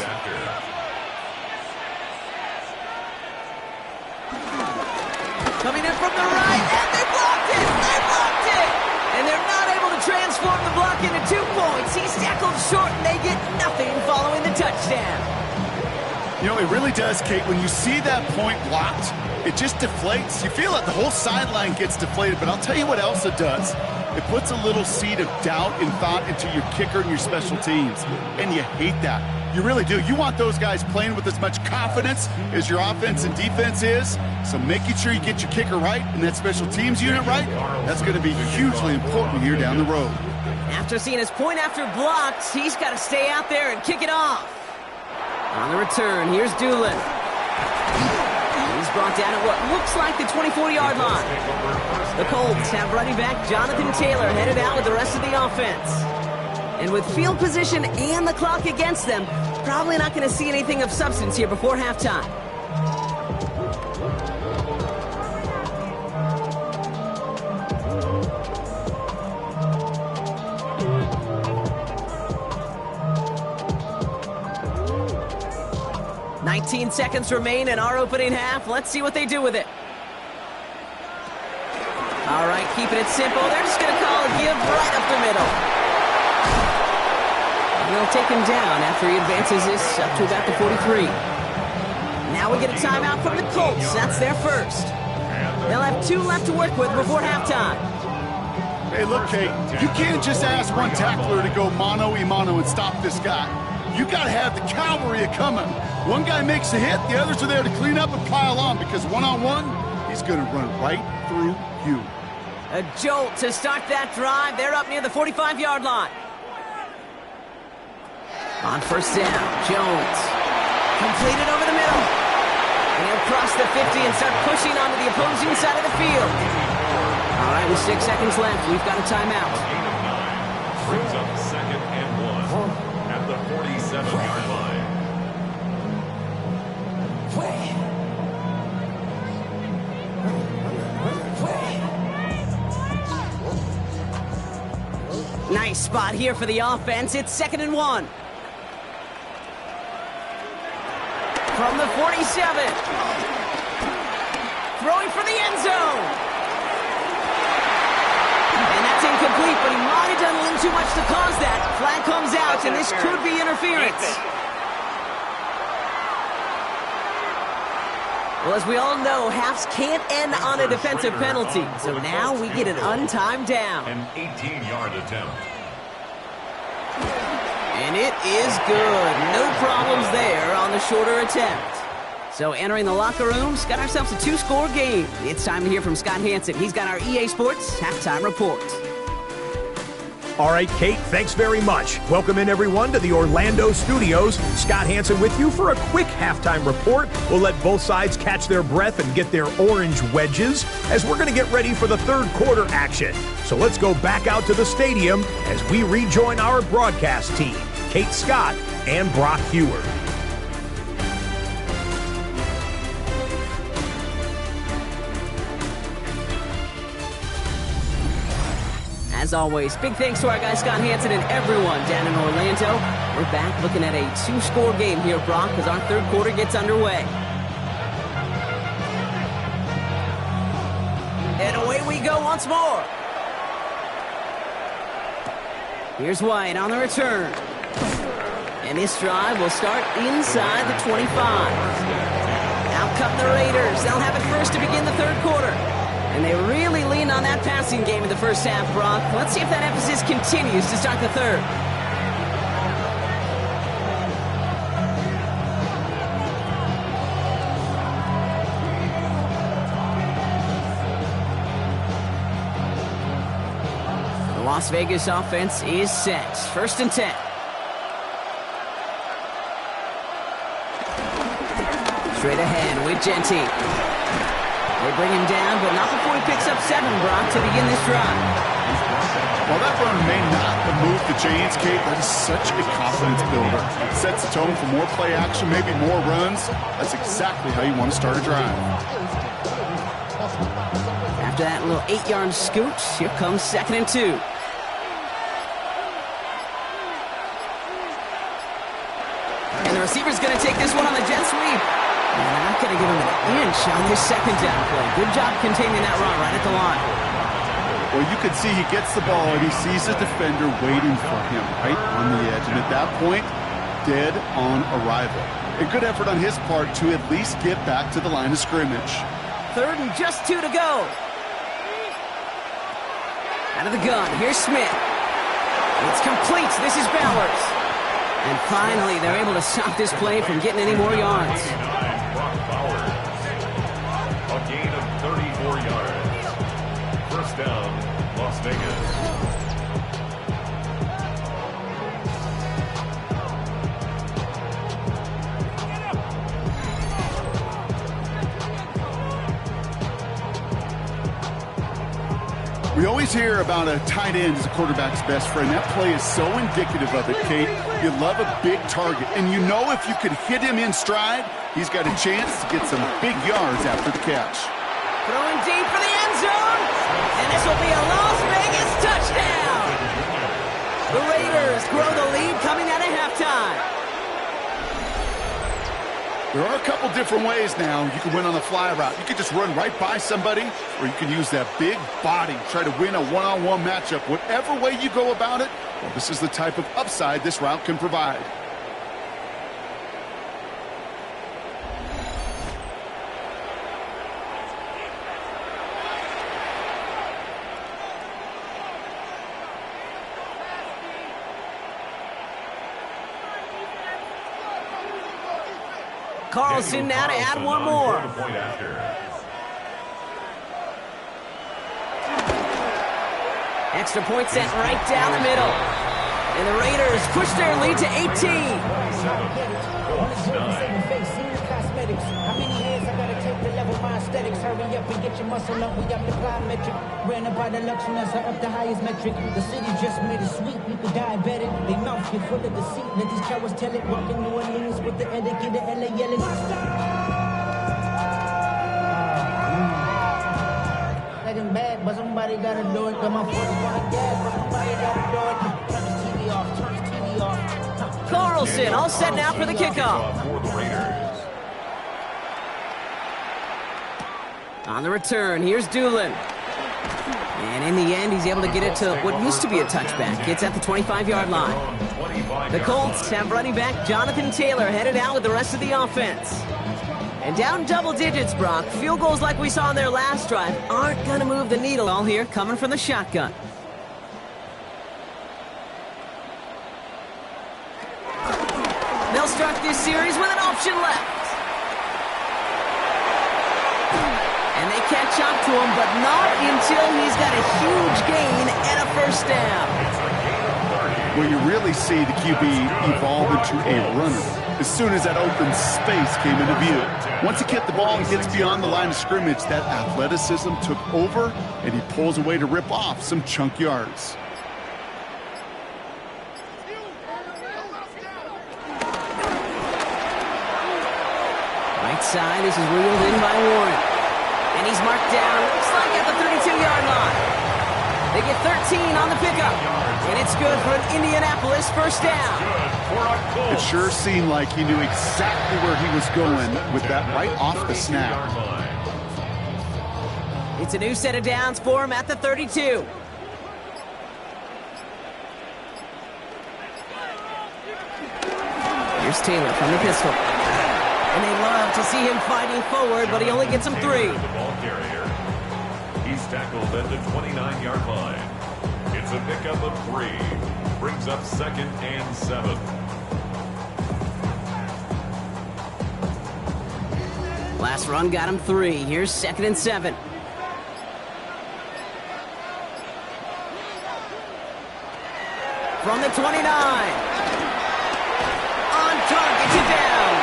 Speaker 1: Coming in from the right, and they blocked it! They blocked it! And they're not able to transform the block into 2 points. He's tackled short, and they get nothing following the touchdown.
Speaker 2: You know, it really does, Kate. When you see that point blocked, it just deflates. You feel it. The whole sideline gets deflated. But I'll tell you what else it does. It puts a little seed of doubt and thought into your kicker and your special teams. And you hate that. You really do. You want those guys playing with as much confidence as your offense and defense is. So making sure you get your kicker right and that special teams unit right, that's going to be hugely important here down the road.
Speaker 1: After seeing his point after blocked, he's got to stay out there and kick it off. On the return, here's Doolin. He's brought down at what looks like the 24-yard line. The Colts have running back Jonathan Taylor headed out with the rest of the offense. And with field position and the clock against them, probably not going to see anything of substance here before halftime. "19 seconds remain in our opening half. Let's see what they do with it. All right, keeping it simple. They're just going to call a give right up the middle. They'll take him down after he advances this up to about the 43. Now we get a timeout from the Colts. That's their first. They'll have 2 left to work with before halftime.
Speaker 2: Hey, look, Kate, you can't just ask one tackler to go mano-a-mano and stop this guy. You got to have the cavalry coming. One guy makes a hit, the others are there to clean up and pile on, because one-on-one, he's going to run right through you.
Speaker 1: A jolt to start that drive. They're up near the 45-yard line. On first down, Jones. Completed over the middle. And he'll cross the 50 and start pushing onto the opposing side of the field. All right, with 6 seconds left, we've got a timeout.
Speaker 3: Brings up 2nd and 1 at the 47-yard line.
Speaker 1: Nice spot here for the offense. It's 2nd and 1. From the 47. Throwing for the end zone. And that's incomplete, but he might have done a little too much to cause that. Flag comes out, and this could be interference. Well, as we all know, halves can't end on a defensive penalty. So now we get an untimed down.
Speaker 3: An 18-yard attempt.
Speaker 1: And it is good. No problems there on the shorter attempt. So entering the locker rooms, got ourselves a 2-score game. It's time to hear from Scott Hansen. He's got our EA Sports halftime report.
Speaker 5: All right, Kate, thanks very much. Welcome in, everyone, to the Orlando studios. Scott Hansen with you for a quick halftime report. We'll let both sides catch their breath and get their orange wedges as we're going to get ready for the third quarter action. So let's go back out to the stadium as we rejoin our broadcast team, Kate Scott and Brock Hewer.
Speaker 1: As always, big thanks to our guy Scott Hansen and everyone down in Orlando. We're back looking at a 2-score game here, Brock, as our third quarter gets underway. And away we go once more. Here's White on the return. And this drive will start inside the 25. Out cutting the Raiders. They'll have it first to begin the third quarter. And they really leaned on that passing game in the first half, Brock. Let's see if that emphasis continues to start the third. The Las Vegas offense is set. First and 10. Straight ahead with Genty. They bring him down, but not before he picks up 7, Brock, to begin this drive.
Speaker 2: While that run may not have moved the chains, Kate, that is such a confidence builder. It sets the tone for more play action, maybe more runs. That's exactly how you want to start a drive.
Speaker 1: After that little 8-yard scoot, here comes 2nd and 2. And the receiver's going to take this one on the jet sweep. And they're not going to give him an inch on this second down play. Good job containing that run right at the line.
Speaker 2: Well, you can see he gets the ball and he sees a defender waiting for him right on the edge. And at that point, dead on arrival. A good effort on his part to at least get back to the line of scrimmage.
Speaker 1: 3rd and just 2 to go. Out of the gun, here's Smith. It's complete. This is Bowers. And finally, they're able to stop this play from getting any more yards.
Speaker 3: A gain of 34 yards. First down, Las Vegas.
Speaker 2: We always hear about a tight end as a quarterback's best friend. That play is so indicative of it, Kate. You love a big target, and you know if you could hit him in stride, he's got a chance to get some big yards after the catch.
Speaker 1: Throwing deep for the end zone, and this will be a Las Vegas touchdown. The Raiders grow the lead coming out of halftime.
Speaker 2: There are a couple different ways now. You can win on the fly route. You can just run right by somebody, or you can use that big body, try to win a one-on-one matchup. Whatever way you go about it, well, this is the type of upside this route can provide.
Speaker 1: Carlson now to add one more. Extra point set right down the middle. And the Raiders push their lead to 18.
Speaker 4: How many hands I gotta take to level my aesthetics? Hurry up and get your muscle up. We up the plyometric. Ran up by the luxuries, I up the highest metric. The city just made it sweet. People diabetic. They mouth get full of deceit. Let these cowards tell it. Walking New Orleans with the etiquette, the LA yelling. Like I'm bad, but somebody gotta do it. Got my 41 gas, but somebody gotta do it. Turn the TV off. Turn the TV off.
Speaker 1: Carlson all set now for the kickoff. On the return, here's Doolin. And in the end, he's able to get it to what used to be a touchback. It's at the 25-yard line. The Colts have running back Jonathan Taylor headed out with the rest of the offense. And down double digits, Brock. Field goals like we saw in their last drive aren't going to move the needle all here, coming from the shotgun. They'll start this series with an option left. And they catch up to him, but not until he's got a huge gain and a first down.
Speaker 2: Well, you really see the QB evolve into a runner as soon as that open space came into view. Once he kicked the ball and gets beyond the line of scrimmage, that athleticism took over, and he pulls away to rip off some chunk yards.
Speaker 1: Right side, this is reeled in by Warren. And he's marked down, looks like at the 32-yard line. They get 13 on the pickup. And it's good for an Indianapolis first down.
Speaker 2: It sure seemed like he knew exactly where he was going with that right off the snap.
Speaker 1: It's a new set of downs for him at the 32. Here's Taylor from the pistol. And they love to see him fighting forward, but he only gets them 3.
Speaker 3: The ball carrier. He's tackled at the 29-yard line. It's a pickup of 3. Brings up 2nd and 7.
Speaker 1: Last run got him 3. Here's 2nd and 7. From the 29. On target to down.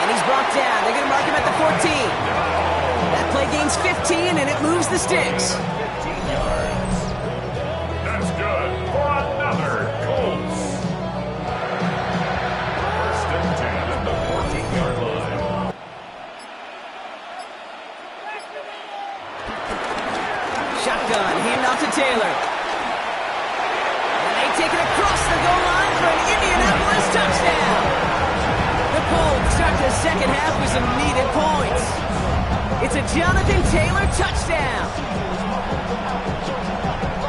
Speaker 1: And he's brought down. They're going to mark him at the 14. That play gains 15, and it moves the sticks.
Speaker 3: 15 yards. That's good for another Colts. 1st and 10 at the 14-yard line.
Speaker 1: Shotgun, handoff to Taylor. And they take it across the goal line for an Indianapolis touchdown. The Colts start the second half with some needed points. It's a Jonathan Taylor touchdown.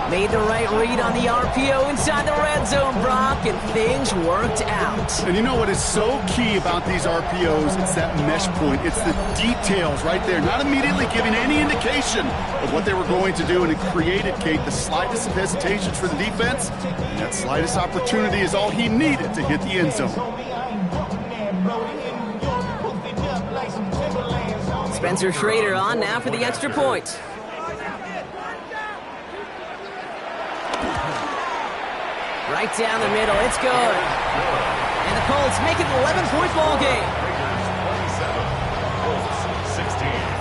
Speaker 1: Made the right read on the RPO inside the red zone, Brock, and things worked out.
Speaker 2: And you know what is so key about these RPOs? It's that mesh point. It's the details right there. Not immediately giving any indication of what they were going to do, and it created, Kate, the slightest of hesitations for the defense. And that slightest opportunity is all he needed to hit the end zone.
Speaker 1: Spencer Schrader on now for the extra point. Right down the middle, it's good. And the Colts make it an 11-point ball game.
Speaker 3: Raiders 27, Colts 16.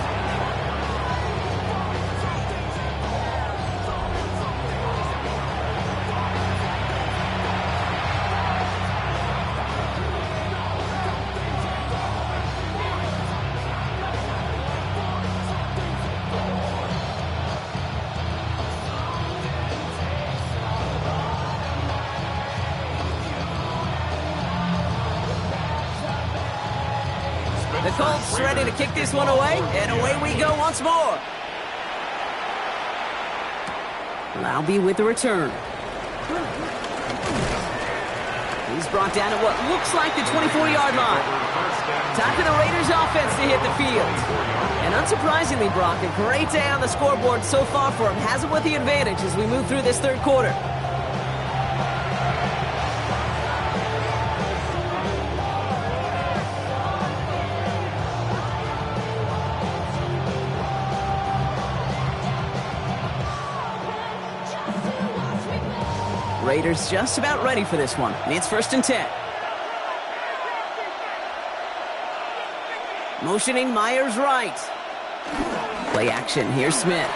Speaker 1: The Colts ready to kick this one away, and away we go once more. Laube with the return. He's brought down at what looks like the 24-yard line. Time for the Raiders offense to hit the field. And unsurprisingly, Brock, a great day on the scoreboard so far for him. Has it with the advantage as we move through this third quarter. Raiders just about ready for this one. It's 1st and 10. Motioning Myers right. Play action. Here's Smith.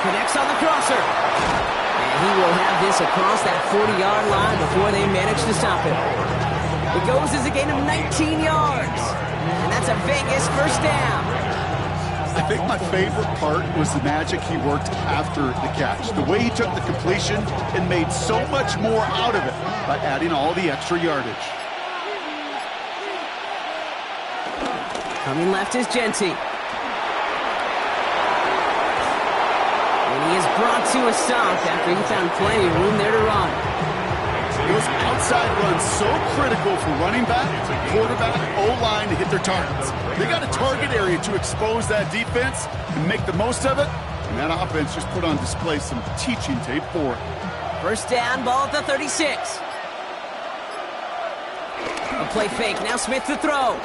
Speaker 1: Connects on the crosser. And he will have this across that 40-yard line before they manage to stop him. It goes as a gain of 19 yards. And that's a Vegas 1st down.
Speaker 2: I think my favorite part was the magic he worked after the catch. The way he took the completion and made so much more out of it by adding all the extra yardage.
Speaker 1: Coming left is Genty. And he is brought to a stop after he found plenty of room there to run.
Speaker 2: Those outside runs so critical for running back, quarterback, O-line to hit their targets. They got a target area to expose that defense and make the most of it. And that offense just put on display some teaching tape for it.
Speaker 1: 1st down, ball at the 36. A play fake, now Smith to throw.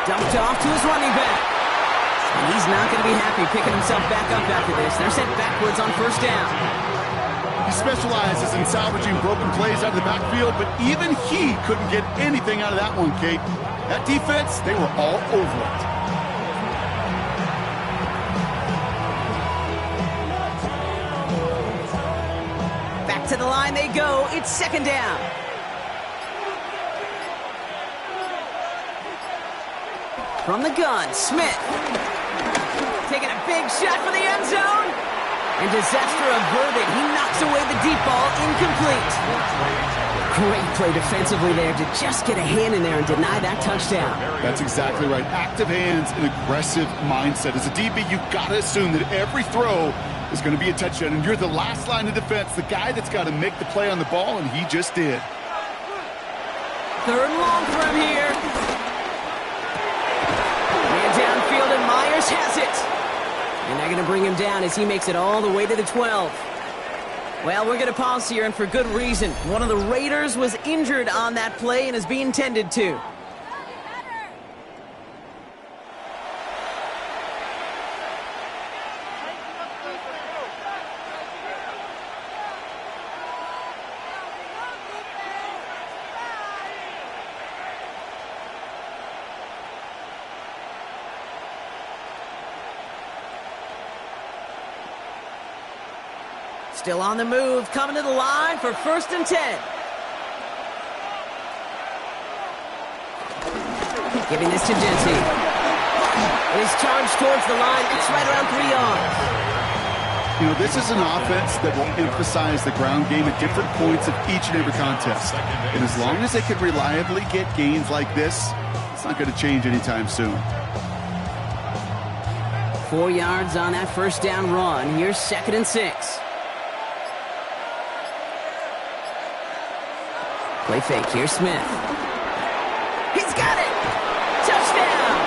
Speaker 1: Dumped off to his running back. And he's not going to be happy picking himself back up after this. They're sent backwards on 1st down.
Speaker 2: He specializes in salvaging broken plays out of the backfield, but even he couldn't get anything out of that one, Kate. That defense, they were all over it.
Speaker 1: Back to the line they go. It's 2nd down. From the gun, Smith. Taking a big shot for the end zone. And disaster averted. He knocks away the deep ball, incomplete. Great play defensively there to just get a hand in there and deny that touchdown.
Speaker 2: That's exactly right. Active hands and aggressive mindset. As a DB, you've got to assume that every throw is going to be a touchdown, and you're the last line of defense, the guy that's got to make the play on the ball, and he just did.
Speaker 1: Third and long for him here. Man downfield, and Myers has it. And they're going to bring him down as he makes it all the way to the 12. Well, we're going to pause here, and for good reason. One of the Raiders was injured on that play and is being tended to. Still on the move, coming to the line for 1st and 10. Giving this to Dempsey. He's charged towards the line. It's right around 3 yards.
Speaker 2: You know, this is an offense that will emphasize the ground game at different points of each and every contest. And as long as they can reliably get gains like this, it's not going to change anytime soon.
Speaker 1: 4 yards on that 1st down run. Here's 2nd and 6. Play fake. Here's Smith. He's got it! Touchdown!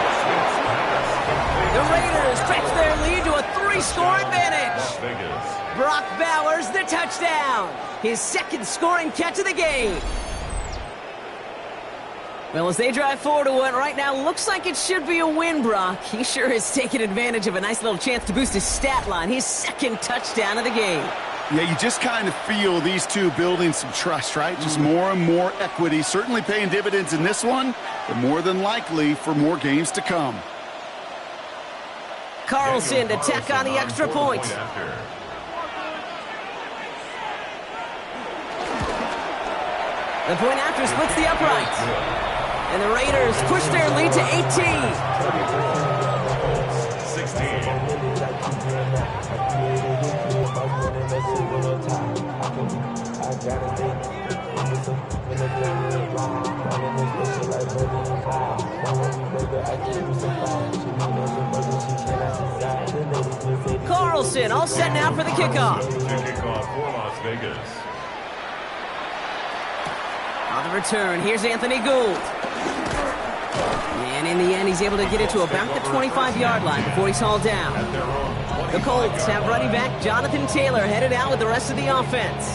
Speaker 1: The Raiders stretch their lead to a 3-score advantage. Brock Bowers, the touchdown. His 2nd scoring catch of the game. Well, as they drive forward to what right now looks like it should be a win, Brock. He sure has taken advantage of a nice little chance to boost his stat line. His 2nd touchdown of the game.
Speaker 2: Yeah, you just kind of feel these two building some trust, right? Just more and more equity. Certainly paying dividends in this one, but more than likely for more games to come.
Speaker 1: Carlson to tack on the extra point. The point after splits the uprights. And the Raiders push their lead to 18. Carlson all set now for the kickoff.
Speaker 3: Kickoff for Las Vegas.
Speaker 1: On the return, here's Anthony Gould. And in the end, he's able to get it to about the 25-yard line before he's hauled down. The Colts have running back Jonathan Taylor headed out with the rest of the offense.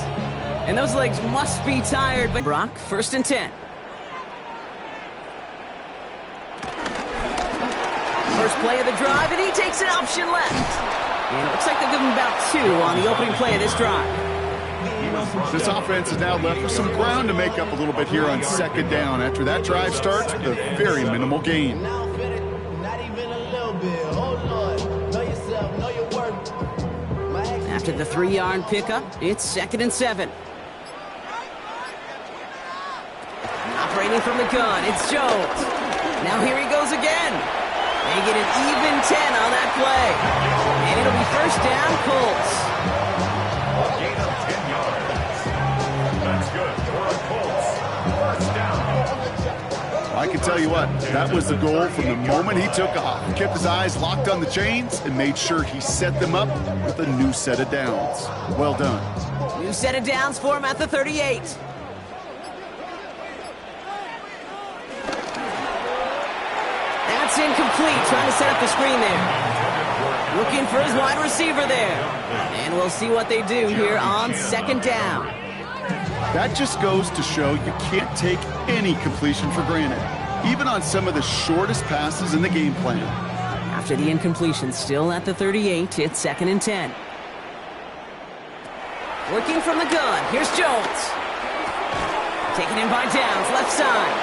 Speaker 1: And those legs must be tired. But Brock, 1st and 10. First play of the drive, and he takes an option left. And it looks like they'll give him about 2 on the opening play of this drive.
Speaker 2: This offense is now left with some ground to make up a little bit here on 2nd down. After that drive starts with a very minimal gain.
Speaker 1: After the 3-yard pickup, it's 2nd and 7. Operating from the gun, it's Jones. Now here he goes again. They get an even 10 on that play. And it'll be 1st down, Colts.
Speaker 3: Gain of 10 yards. That's good for the Colts. 1st down.
Speaker 2: I can tell you what, that was the goal from the moment he took off. He kept his eyes locked on the chains and made sure he set them up with a new set of downs. Well done.
Speaker 1: New set of downs for him at the 38. That's incomplete. Trying to set up the screen there. Looking for his wide receiver there. And we'll see what they do here on 2nd down.
Speaker 2: That just goes to show you can't take any completion for granted, even on some of the shortest passes in the game plan.
Speaker 1: After the incompletion, still at the 38, it's 2nd and 10. Working from the gun, here's Jones. Taken in by Downs, left side.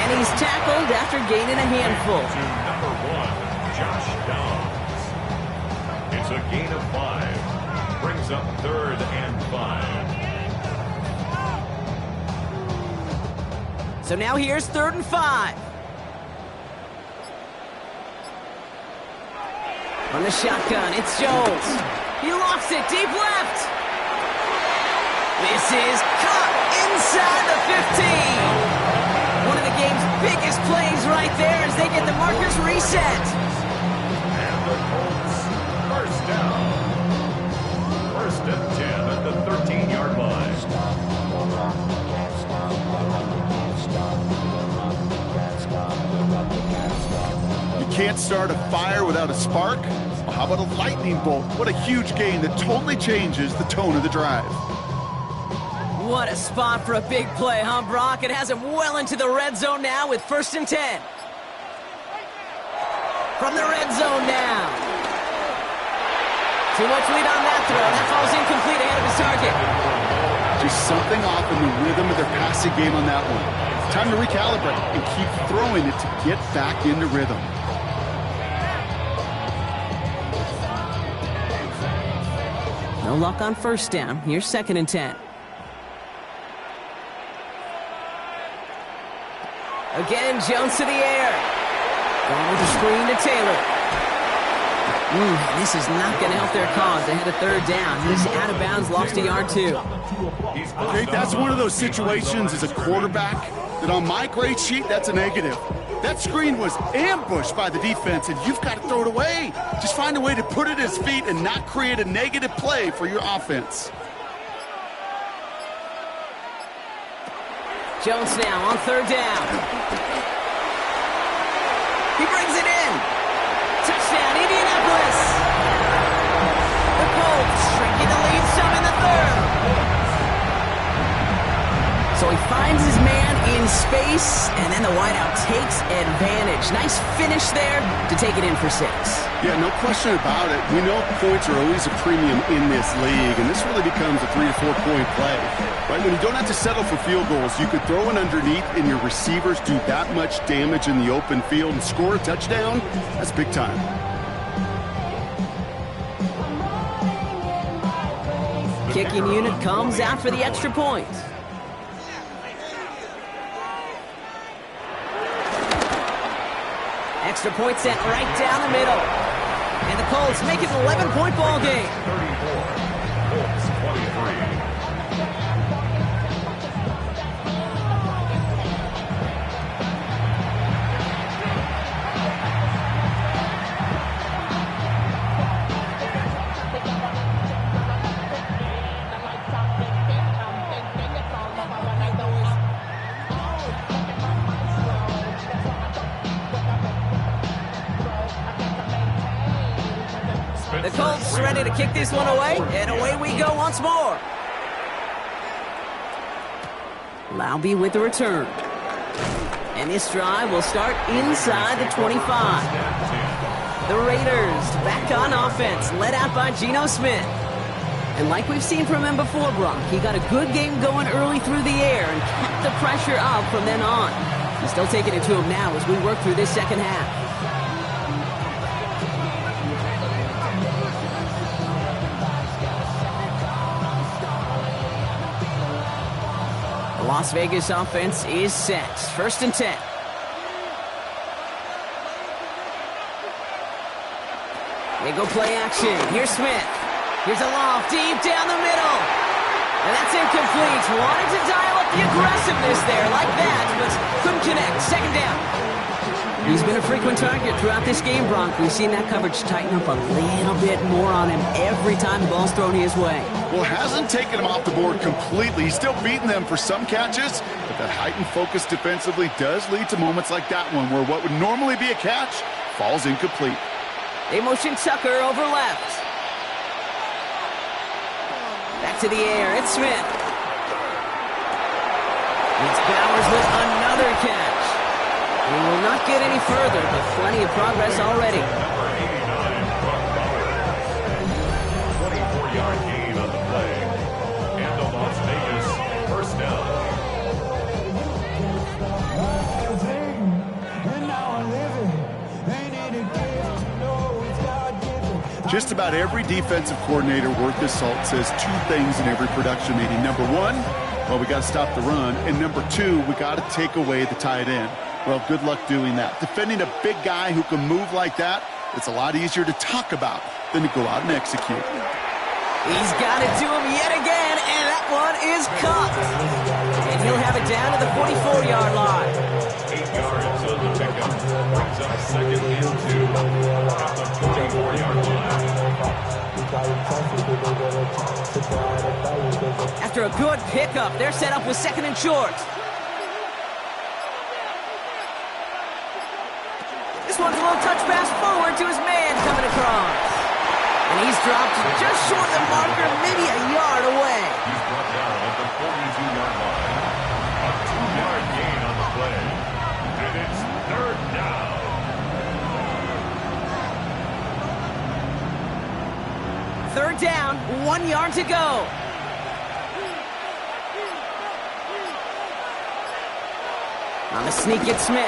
Speaker 1: And he's tackled after gaining a handful.
Speaker 3: Number 1, Josh Downs. It's a gain of 5. Brings up 3rd and 5.
Speaker 1: So now here's 3rd and 5. On the shotgun, it's Jones. He lofts it deep left. This is caught inside the 15. One of the game's biggest plays right there as they get the markers reset.
Speaker 3: And the Colts, 1st down. 1st and 10 at the 13-yard line.
Speaker 2: start a fire without a spark? Well, how about a lightning bolt? What a huge gain that totally changes the tone of the drive.
Speaker 1: What a spot for a big play, huh, Brock? It has him well into the red zone now with 1st and 10. From the red zone now. Too much lead on that throw. That falls incomplete ahead of his target.
Speaker 2: Just something off in the rhythm of their passing game on that one. Time to recalibrate and keep throwing it to get back into rhythm.
Speaker 1: No luck on 1st down. Here's 2nd and 10. Again, Jones to the air. Going with the screen to Taylor. This is not going to help their cause. They had a 3rd down. He's out of bounds, lost a yard too.
Speaker 2: Okay, that's one of those situations as a quarterback that on my grade sheet, that's a negative. That screen was ambushed by the defense, and you've got to throw it away. Just find a way to put it at his feet and not create a negative play for your offense.
Speaker 1: Jones now on 3rd down. He brings it in. Touchdown, Indianapolis. The Colts shrinking the lead some in the 3rd. So he finds his man in space, and then the wideout takes advantage. Nice finish there to take it in for 6.
Speaker 2: Yeah, no question about it. We know points are always a premium in this league, and this really becomes a 3 to 4 point play. Right? When you don't have to settle for field goals, you could throw it underneath and your receivers do that much damage in the open field and score a touchdown. That's big time.
Speaker 1: Kicking unit comes out for the extra point. Extra point sent right down the middle. And the Colts make it an 11-point ball game.
Speaker 3: 34, Colts 23.
Speaker 1: The Colts ready to kick this one away, and away we go once more. Laube with the return. And this drive will start inside the 25. The Raiders back on offense, led out by Geno Smith. And like we've seen from him before, Brock, he got a good game going early through the air and kept the pressure up from then on. He's still taking it to him now as we work through this second half. Las Vegas offense is set. 1st and 10. They go play action. Here's Smith. Here's a loft deep down the middle. And that's incomplete. Wanted to dial up the aggressiveness there like that, but couldn't connect. 2nd down. He's been a frequent target throughout this game, Bronk. We've seen that coverage tighten up a little bit more on him every time the ball's thrown his way.
Speaker 2: Well, hasn't taken him off the board completely. He's still beating them for some catches, but that heightened focus defensively does lead to moments like that one where what would normally be a catch falls incomplete.
Speaker 1: They motion Tucker over left. Back to the air. It's Smith. It's Bowers with another catch. We will not get any further, but plenty of progress already.
Speaker 3: Number 89, Brock Bowers. 24-yard gain on the play. And the Las Vegas 1st down.
Speaker 2: Just about every defensive coordinator worth his salt says 2 things in every production meeting. Number 1, well, we got to stop the run. And number 2, we got to take away the tight end. Well, good luck doing that. Defending a big guy who can move like that, it's a lot easier to talk about than to go out and execute.
Speaker 1: He's got it to him yet again, and that one is caught. And he'll have it down to the 44-yard line.
Speaker 3: 8 yards on the pickup. Brings up 2nd and 2 at the 44-yard line.
Speaker 1: After a good pickup, they're set up with 2nd and short. This one's a little touch pass to his man coming across. And he's dropped just short of the marker, maybe a yard away.
Speaker 3: He's brought down at the 42-yard line. A 2-yard gain on the play. And it's third down.
Speaker 1: Third down, 1 yard to go. On the sneak, it's Smith.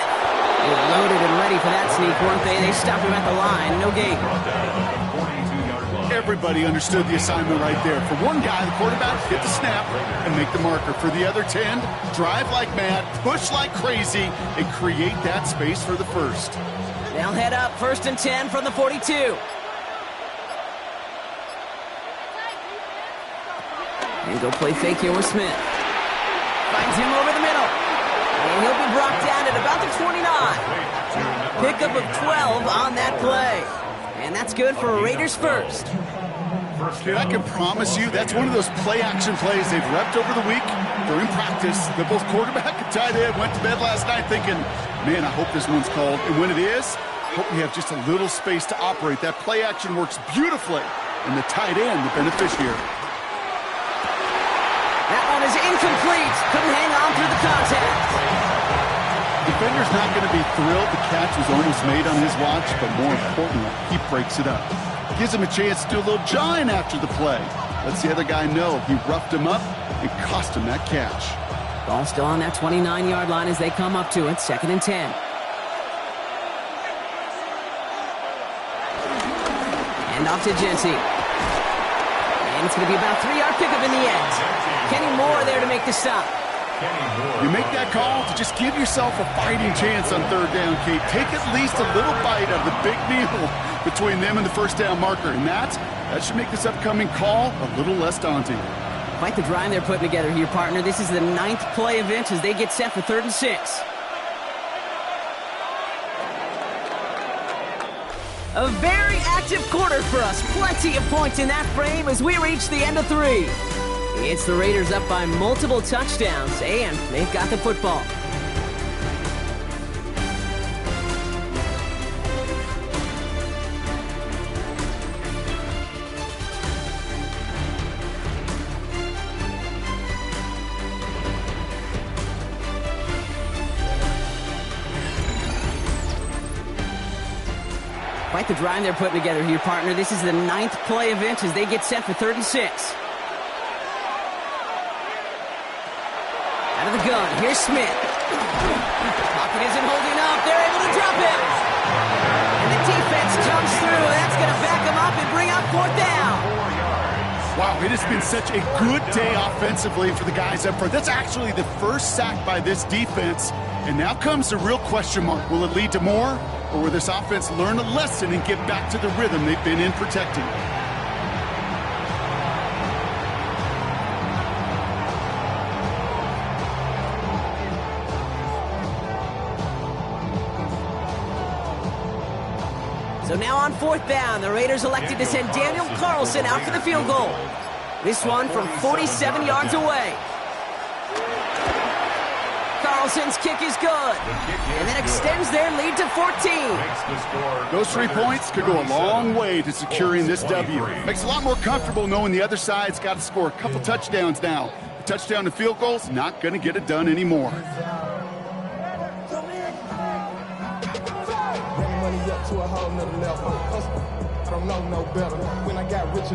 Speaker 1: They were loaded and ready for that sneak, weren't they? They stopped him at the line. No gain.
Speaker 3: Brought down at the 42-yard line.
Speaker 2: Everybody understood the assignment right there. For one guy, the quarterback, hit the snap and make the marker. For the other 10, drive like mad, push like crazy, and create that space for the first.
Speaker 1: They'll head up 1st and 10 from the 42. And go play fake here with Smith. Finds him over the middle. And he'll be brought down at about the 29. Pickup of 12 on that play. And that's good for a Raiders first.
Speaker 2: Dude, I can promise you that's one of those play-action plays they've repped over the week during practice. That both quarterback and tight end went to bed last night thinking, man, I hope this one's called. And when it is, hope we have just a little space to operate. That play-action works beautifully. And the tight end, the beneficiary.
Speaker 1: That one is incomplete. Couldn't hang on through the contact.
Speaker 2: Defender's not going to be thrilled the catch was almost made on his watch, but more importantly, he breaks it up. Gives him a chance to do a little jawing after the play. Lets the other guy know he roughed him up and cost him that catch.
Speaker 1: Ball still on that 29-yard line as they come up to it. 2nd and 10. And off to Jency. And it's going to be about a 3-yard pickup in the end. Kenny Moore there to make the stop.
Speaker 2: You make that call to just give yourself a fighting chance on 3rd down, Kate. Take at least a little bite of the big meal between them and the 1st down marker. And that should make this upcoming call a little less daunting.
Speaker 1: Quite the drive they're putting together here, partner. This is the 9th play event as they get set for 3rd and 6. A very active quarter for us. Plenty of points in that frame as we reach the end of 3. It's the Raiders up by multiple touchdowns, and they've got the football. Quite the drive they're putting together here, partner. This is the 9th play event as they get set for 3rd and 6. Out of the gun, here's Smith. Pocket isn't holding up. They're able to drop him. And the defense jumps through. That's going to back them up and bring up 4th down.
Speaker 2: Wow, it has been such a good day offensively for the guys up front. That's actually the first sack by this defense. And now comes the real question mark. Will it lead to more? Or will this offense learn a lesson and get back to the rhythm they've been in protecting?
Speaker 1: So now on 4th down, the Raiders elected to send Daniel Carlson out for the field goal. This one from 47 yards away. Carlson's kick is good. And that extends their lead to 14.
Speaker 2: Those 3 points could go a long way to securing this W. Makes it a lot more comfortable knowing the other side's got to score a couple touchdowns now. A touchdown to field goal's not going to get it done anymore.
Speaker 6: Up to a whole nother level. I don't know no better. When I got rich,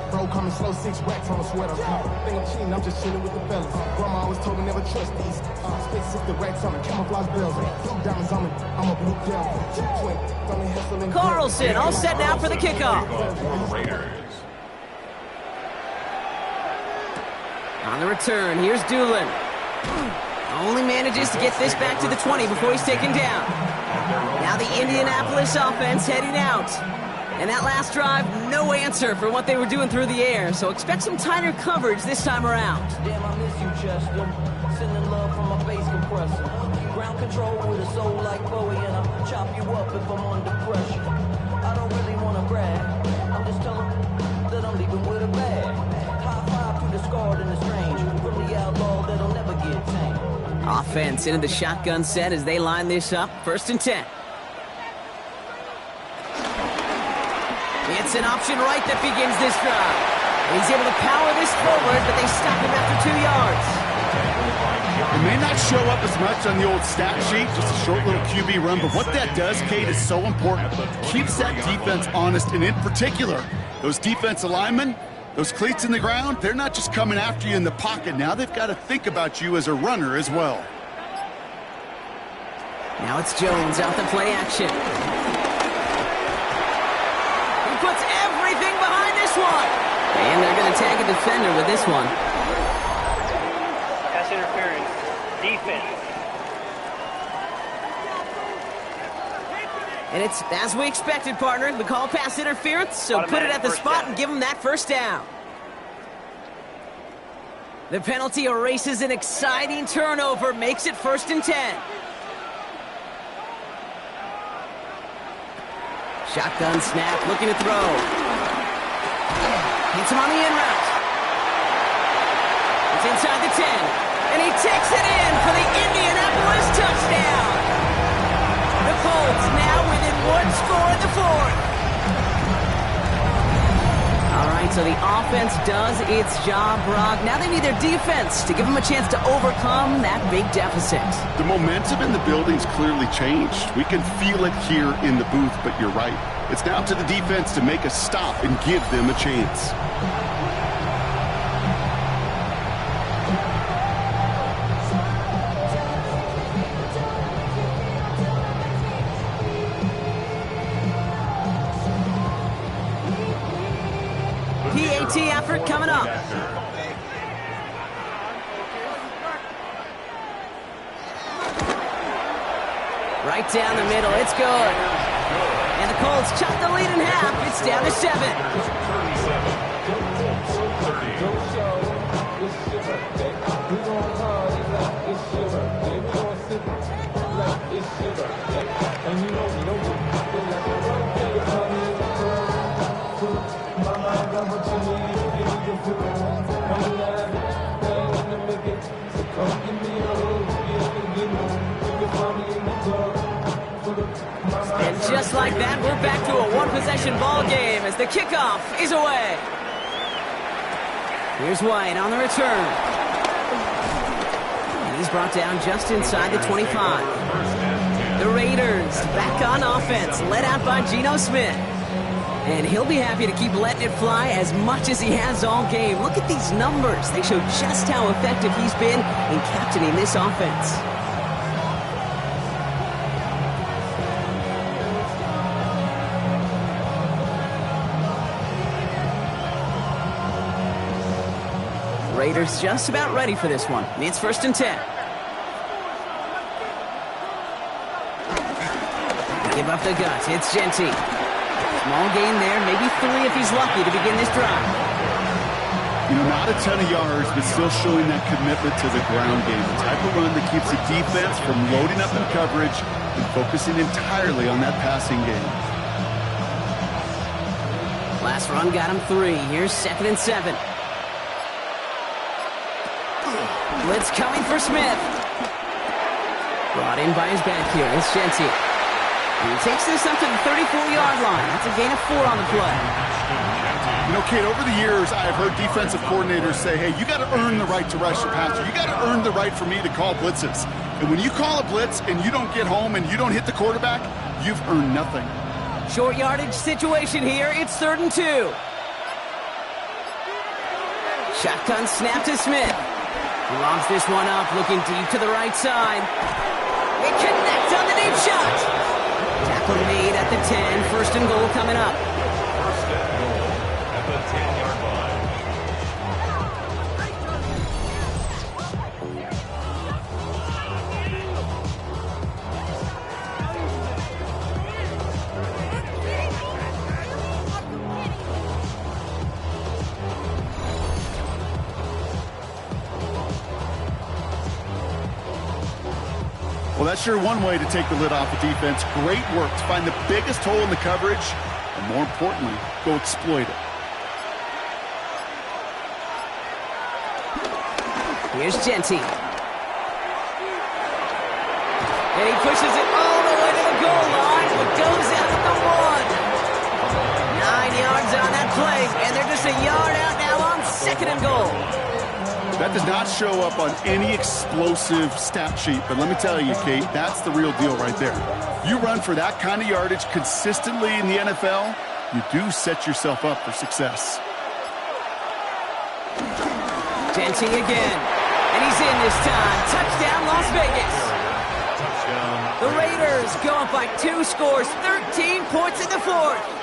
Speaker 6: bro, coming slow, 6 racks on a sweater. Think I'm cheating, I'm just chilling with the fellas. Grandma always told me never trust these. Spent 60 racks on a camouflage bells. Diamonds on me, I'm a blue devil.
Speaker 1: Carlson all set now for the kickoff. On the return, here's Doolin. Only manages to get this back to the 20 before he's taken down. Now the Indianapolis offense heading out. And that last drive, no answer for what they were doing through the air. So expect some tighter coverage this time around.
Speaker 7: Damn, I miss you, Chester. Sending love from my bass compressor. Ground control with a soul like Bowie, and I'll chop you up if I'm under pressure. I don't really want to brag. I'm just telling that I'm leaving with a bag. High five to the scarred and the strange. From the outlaw that'll never get tamed.
Speaker 1: Offense into the shotgun set as they line this up. 1st and 10. It's an option right that begins this drive. He's able to power this forward, but they stop him after 2 yards.
Speaker 2: It may not show up as much on the old stat sheet, just a short little QB run, but what that does, Kate, is so important. Keeps that defense honest, and in particular, those defense linemen, those cleats in the ground, they're not just coming after you in the pocket. Now they've got to think about you as a runner as well.
Speaker 1: Now it's Jones out the play action. He puts everything behind this one. And they're going to tag a defender with this one.
Speaker 8: Pass interference. Defense.
Speaker 1: And it's as we expected, partner. The call pass interference, so put it at the spot and give them that first down. The penalty erases an exciting turnover, makes it 1st and 10. Shotgun snap, looking to throw. Hits him on the in route. It's inside the 10. And he takes it in for the Indianapolis touchdown. The Colts now within 1 score in the 4th. All right, so the offense does its job, Brock. Now they need their defense to give them a chance to overcome that big deficit.
Speaker 2: The momentum in the building's clearly changed. We can feel it here in the booth, but you're right. It's now to the defense to make a stop and give them a chance.
Speaker 1: PAT effort coming up. Right down the middle, it's good. And the Colts chop the lead in half. It's down to 7. And just like that, we're back to a one-possession ball game as the kickoff is away. Here's White on the return. And he's brought down just inside the 25. The Raiders back on offense, led out by Geno Smith. And he'll be happy to keep letting it fly as much as he has all game. Look at these numbers. They show just how effective he's been in captaining this offense. Raiders just about ready for this one. It's 1st and 10. Give up the guts. It's Genty. Small gain there, maybe 3 if he's lucky to begin this drive.
Speaker 2: You know, not a ton of yards, but still showing that commitment to the ground game. The type of run that keeps the defense from loading up in coverage and focusing entirely on that passing game.
Speaker 1: Last run got him 3. Here's 2nd and 7. Blitz coming for Smith. Brought in by his back here. It's Genty. And he takes this up to the 34-yard line. That's a gain of 4 on the play.
Speaker 2: You know, Kate, over the years, I've heard defensive coordinators say, hey, you got to earn the right to rush your passer. You got to earn the right for me to call blitzes. And when you call a blitz and you don't get home and you don't hit the quarterback, you've earned nothing.
Speaker 1: Short yardage situation here. It's 3rd and 2. Shotgun snap to Smith. He lobs this one up, looking deep to the right side. It connects on the deep shot. Tackle made at the 10. 1st and goal coming up.
Speaker 3: First and goal at the 10-yard line.
Speaker 2: Well, that's sure one way to take the lid off the defense. Great work to find the biggest hole in the coverage, and more importantly, go exploit it.
Speaker 1: Here's Genty. And he pushes it all the way to the goal line, but goes out at the 1. 9 play, and they're just a yard out now on 2nd and goal.
Speaker 2: That does not show up on any explosive stat sheet, but let me tell you, Kate, that's the real deal right there. You run for that kind of yardage consistently in the NFL, you do set yourself up for success.
Speaker 1: Dancing again, and he's in this time. Touchdown, Las Vegas. The Raiders go up by 2 scores, 13 points in the 4th.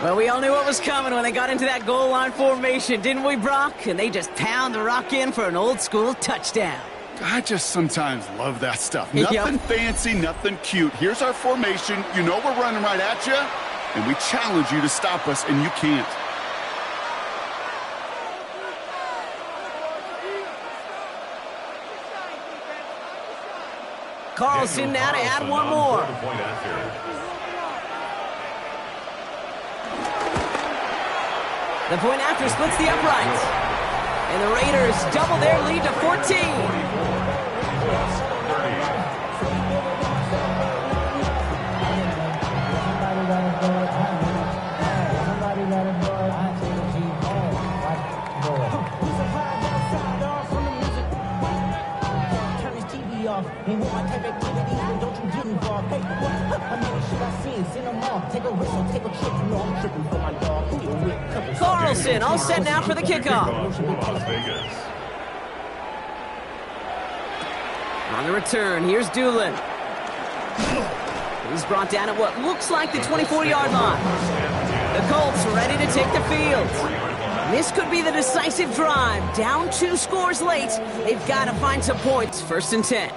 Speaker 1: Well, we all knew what was coming when they got into that goal line formation, didn't we, Brock? And they just pound the rock in for an old-school touchdown.
Speaker 2: I just sometimes love that stuff. Nothing fancy, nothing cute. Here's our formation. You know we're running right at you, and we challenge you to stop us, and you can't.
Speaker 1: Carlson now to add one more. The point after splits the uprights. And the Raiders double their lead to 14. Carlson all set now for the kickoff. On the return, here's Doolin. He's brought down at what looks like the 24-yard line. The Colts ready to take the field. This could be the decisive drive. Down 2 scores late. They've got to find some points. 1st and 10.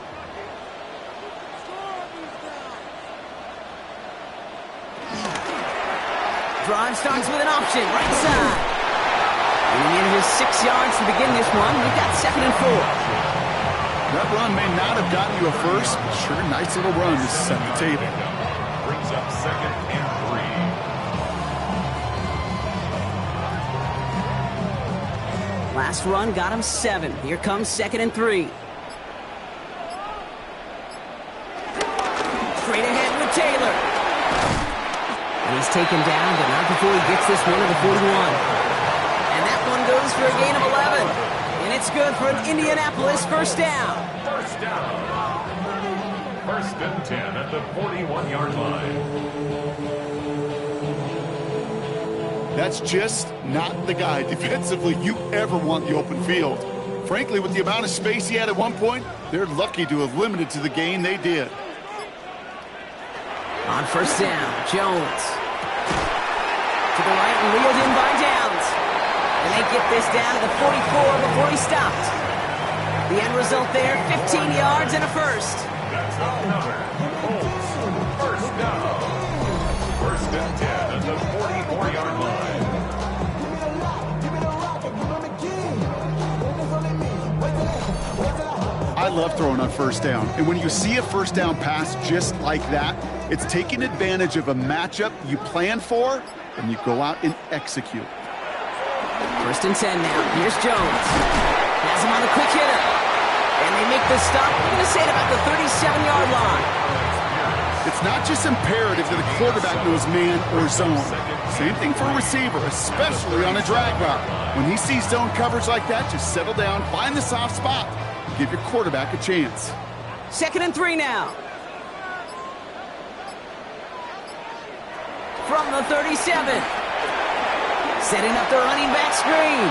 Speaker 1: Drive starts with an option, right side. Bringing in his 6 yards to begin this one. We've got 2nd and 4.
Speaker 2: That run may not have gotten you a first, but sure, nice little run to set the table.
Speaker 3: Brings up 2nd and 3.
Speaker 1: Last run got him 7. Here comes 2nd and 3. Straight ahead with Taylor. And he's taken down, but not before he gets this one to the 41. And that one goes for a gain of 11. And it's good for an Indianapolis 1st down.
Speaker 3: 1st down. 1st and 10 at the 41-yard line.
Speaker 2: That's just not the guy defensively you ever want the open field. Frankly, with the amount of space he had at one point, they're lucky to have limited to the gain they did.
Speaker 1: On 1st down, Jones. To the right and wheeled in by Downs. And they get this down to the 44 before he stopped. The end result there, 15 yards and a first.
Speaker 3: That's another Colts 1st down. 1st and 10 at the 44-yard line.
Speaker 2: I love throwing on 1st down. And when you see a 1st down pass just like that, it's taking advantage of a matchup you plan for, and you go out and execute.
Speaker 1: 1st and 10 now. Here's Jones. Has him on the quick hitter. And they make the stop. I'm going to say it about the 37-yard line.
Speaker 2: It's not just imperative that a quarterback knows man or zone. Same thing for a receiver, especially on a drag route. When he sees zone coverage like that, just settle down, find the soft spot, and give your quarterback a chance.
Speaker 1: 2nd and 3 now. From the 37. Setting up the running back screen.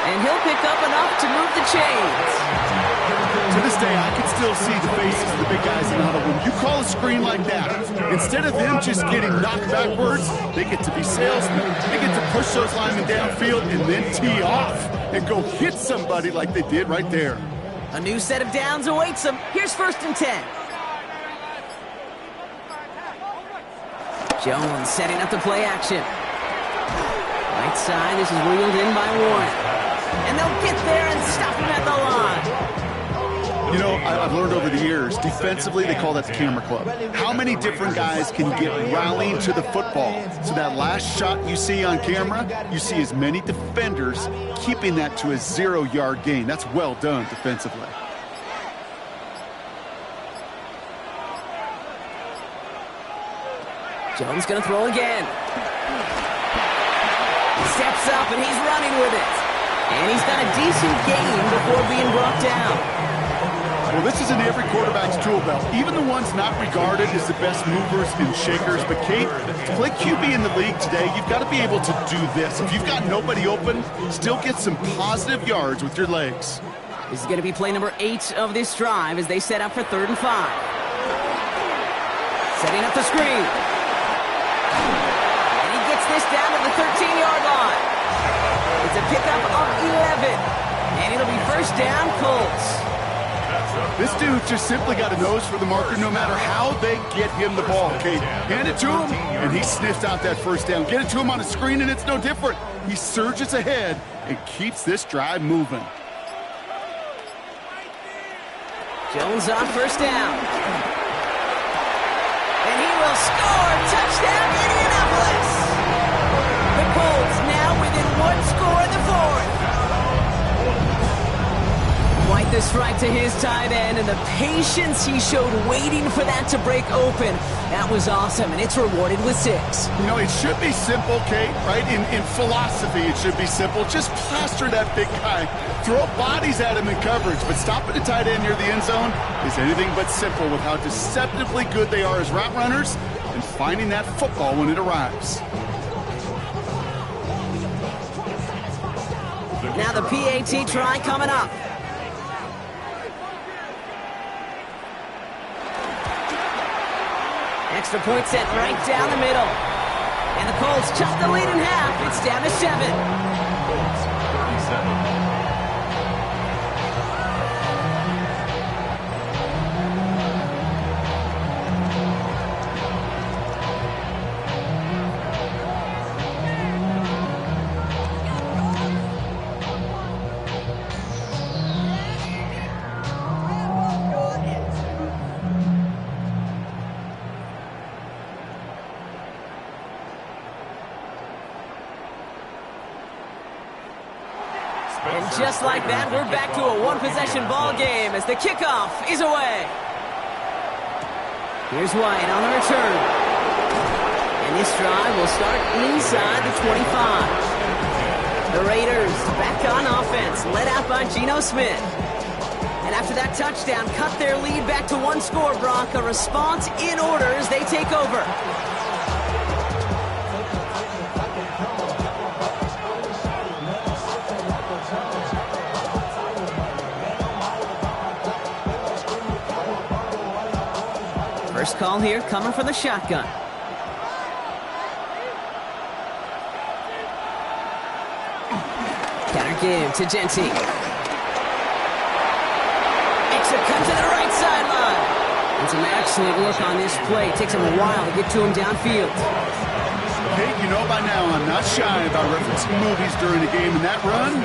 Speaker 1: And he'll pick up enough to move the chains.
Speaker 2: To this day, I can still see the faces of the big guys in the huddle. When you call a screen like that, instead of them just getting knocked backwards, they get to be salesmen. They get to push those linemen downfield and then tee off and go hit somebody like they did right there.
Speaker 1: A new set of downs awaits them. Here's 1st and 10. Jones setting up the play action. Right side, this is wheeled in by Warren. And they'll get there and stop him at the line.
Speaker 2: You know, I've learned over the years, defensively, they call that the camera club. How many different guys can you get rallying to the football? So that last shot you see on camera, you see as many defenders keeping that to a 0-yard gain. That's well done defensively.
Speaker 1: Jones gonna throw again. Steps up and he's running with it. And he's got a decent gain before being brought down.
Speaker 2: Well, this is in every quarterback's tool belt, even the ones not regarded as the best movers and shakers. But, Kate, to play QB in the league today, you've got to be able to do this. If you've got nobody open, still get some positive yards with your legs.
Speaker 1: This is going to be play number 8 of this drive as they set up for 3rd and 5. Setting up the screen. And he gets this down to the 13-yard line. It's a pickup of 11. And it'll be first down, Colts.
Speaker 2: This dude just simply got a nose for the marker no matter how they get him the ball, Kate. Hand it to him, and he sniffs out that first down. Get it to him on a screen, and it's no different. He surges ahead and keeps this drive moving.
Speaker 1: Jones on first down. And he will score. Touchdown, Indianapolis. The Colts now within 1 score in the 4th. Quite the strike to his tight end, and the patience he showed waiting for that to break open. That was awesome, and it's rewarded with 6.
Speaker 2: You know, it should be simple, Kate, right? In philosophy, it should be simple. Just plaster that big guy. Throw bodies at him in coverage, but stopping a tight end near the end zone is anything but simple with how deceptively good they are as route runners and finding that football when it arrives.
Speaker 1: Now the PAT try coming up. Extra point set right down the middle. And the Colts cut the lead in half. It's down to 7.
Speaker 3: Colts 37.
Speaker 1: And just like that, we're back to a one-possession ball game as the kickoff is away. Here's White on the return. And this drive will start inside the 25. The Raiders back on offense, led out by Geno Smith. And after that touchdown, cut their lead back to 1 score, Brock. A response in order as they take over. First call here coming from the shotgun. Counter give to Genty. Exit comes to the right sideline. And some excellent work on this play. It takes him a while to get to him downfield.
Speaker 2: Kate, you know by now I'm not shy about referencing movies during the game, and that run,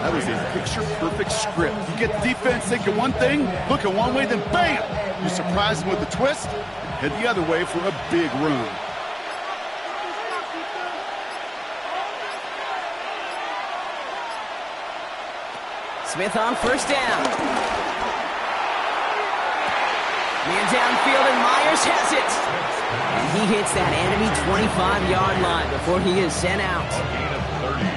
Speaker 2: that was a picture-perfect script. You get the defense thinking one thing, looking one way, then bam! You surprise them with a twist, and head the other way for a big run.
Speaker 1: Smith on first down. Man downfield, and Myers has it. And he hits that enemy 25-yard line before he is sent out.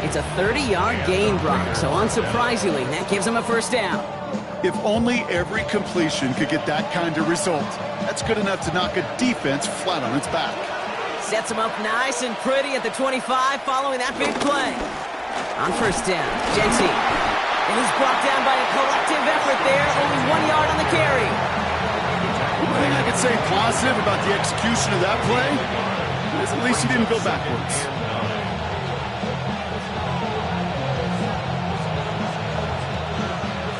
Speaker 1: It's a 30-yard gain, Brock, so unsurprisingly, that gives him a first down.
Speaker 2: If only every completion could get that kind of result. That's good enough to knock a defense flat on its back.
Speaker 1: Sets him up nice and pretty at the 25 following that big play. On first down, Genty. And he's brought down by a collective effort there, only 1 yard on the carry.
Speaker 2: One thing I could say positive about the execution of that play is at least he didn't go backwards.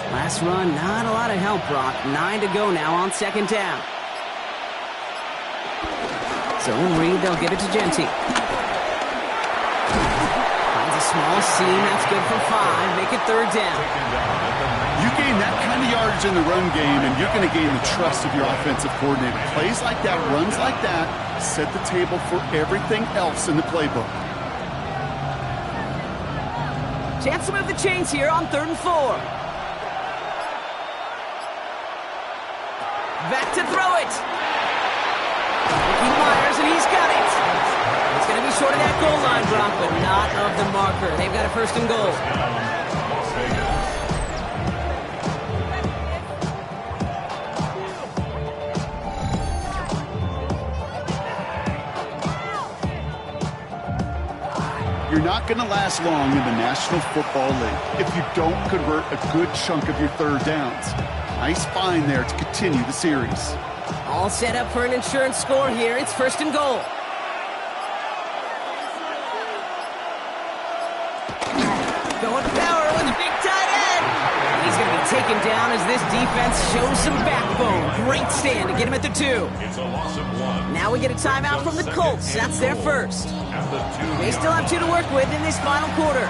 Speaker 1: Last run, not a lot of help, Brock. 9 to go now on second down. So Reed, they'll give it to Genty. Finds a small seam, that's good for 5. Make it third down.
Speaker 2: You gain that kind of yardage in the run game, and you're going to gain the trust of your offensive coordinator. Plays like that, runs like that, set the table for everything else in the playbook.
Speaker 1: Chance to move the chains here on 3rd and 4. Back to throw it. Myers, and he's got it. It's going to be short of that goal line, Brock, but not of the marker. They've got a first and goal.
Speaker 3: Las Vegas.
Speaker 2: You're not going to last long in the National Football League if you don't convert a good chunk of your third downs. Nice find there to continue the series.
Speaker 1: All set up for an insurance score here. It's first and goal. Going power with a big tight end. He's going to be taken down as this defense shows some backbone. Great stand to get him at the 2.
Speaker 3: It's a loss of 1.
Speaker 1: Now we get a timeout from the Colts. That's their first.
Speaker 3: At the 2.
Speaker 1: They still have 2 to work with in this final quarter.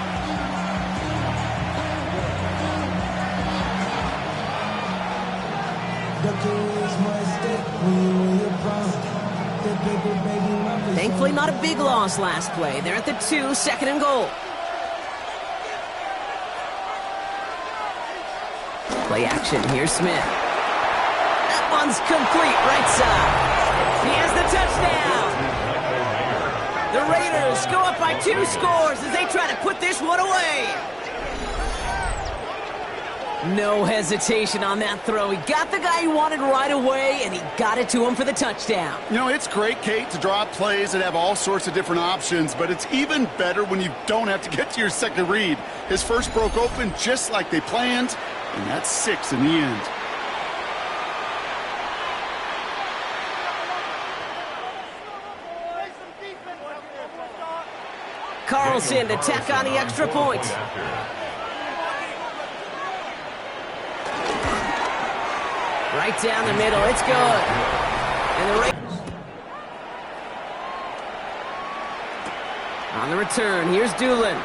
Speaker 1: Thankfully, not a big loss last play. They're at the 2, second and goal. Play action. Here's Smith. That one's complete, right side. He has the touchdown. The Raiders go up by 2 scores as they try to put this one away. No hesitation on that throw. He got the guy he wanted right away, and he got it to him for the touchdown.
Speaker 2: You know, it's great, Kate, to draw up plays that have all sorts of different options, but it's even better when you don't have to get to your second read. His first broke open just like they planned, and that's 6 in the end.
Speaker 1: Carlson to tack on the extra point. Right down the middle, it's good. And the Raiders on the return, here's Doolin.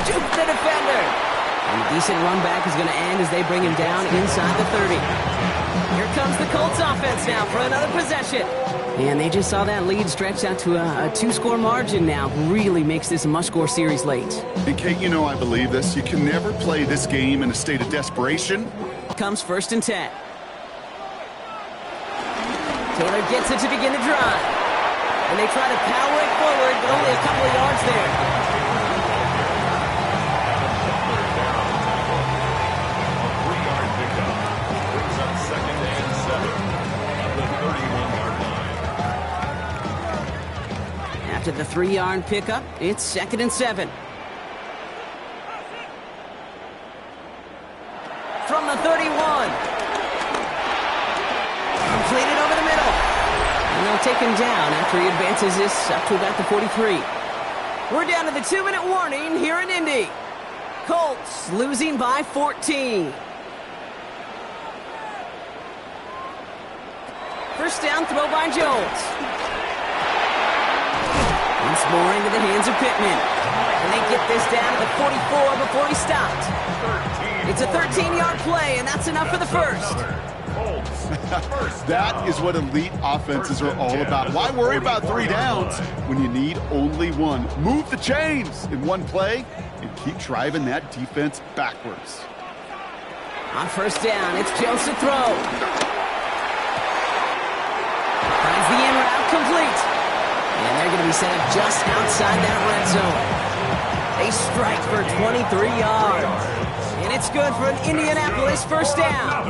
Speaker 1: Juke the defender. And a decent run back is going to end as they bring him down inside the 30. Here comes the Colts offense now for another possession. And they just saw that lead stretch out to a 2-score margin now. Really makes this a must-score series late.
Speaker 2: And Kate, you know I believe this. You can never play this game in a state of desperation.
Speaker 1: Comes first and 10. Taylor gets it to begin the drive. And they try to power it forward, but only a couple of yards there. After the 3-yard pickup, it's second and 7. From the 31. Completed over the middle. And they'll take him down after he advances this up to about the 43. We're down to the 2-minute warning here in Indy. Colts losing by 14. First down throw by Jones. Once more into the hands of Pittman. And they get this down to the 44 before he stopped. It's a 13-yard play, and that's enough for the first.
Speaker 2: That is what elite offenses are all about. Why worry about 3 downs when you need only 1? Move the chains in one play and keep driving that defense backwards.
Speaker 1: On first down, it's Jones to throw. Finds the in route complete. And they're going to be set up just outside that red zone. They strike for 23 yards. And it's good for an Indianapolis first down.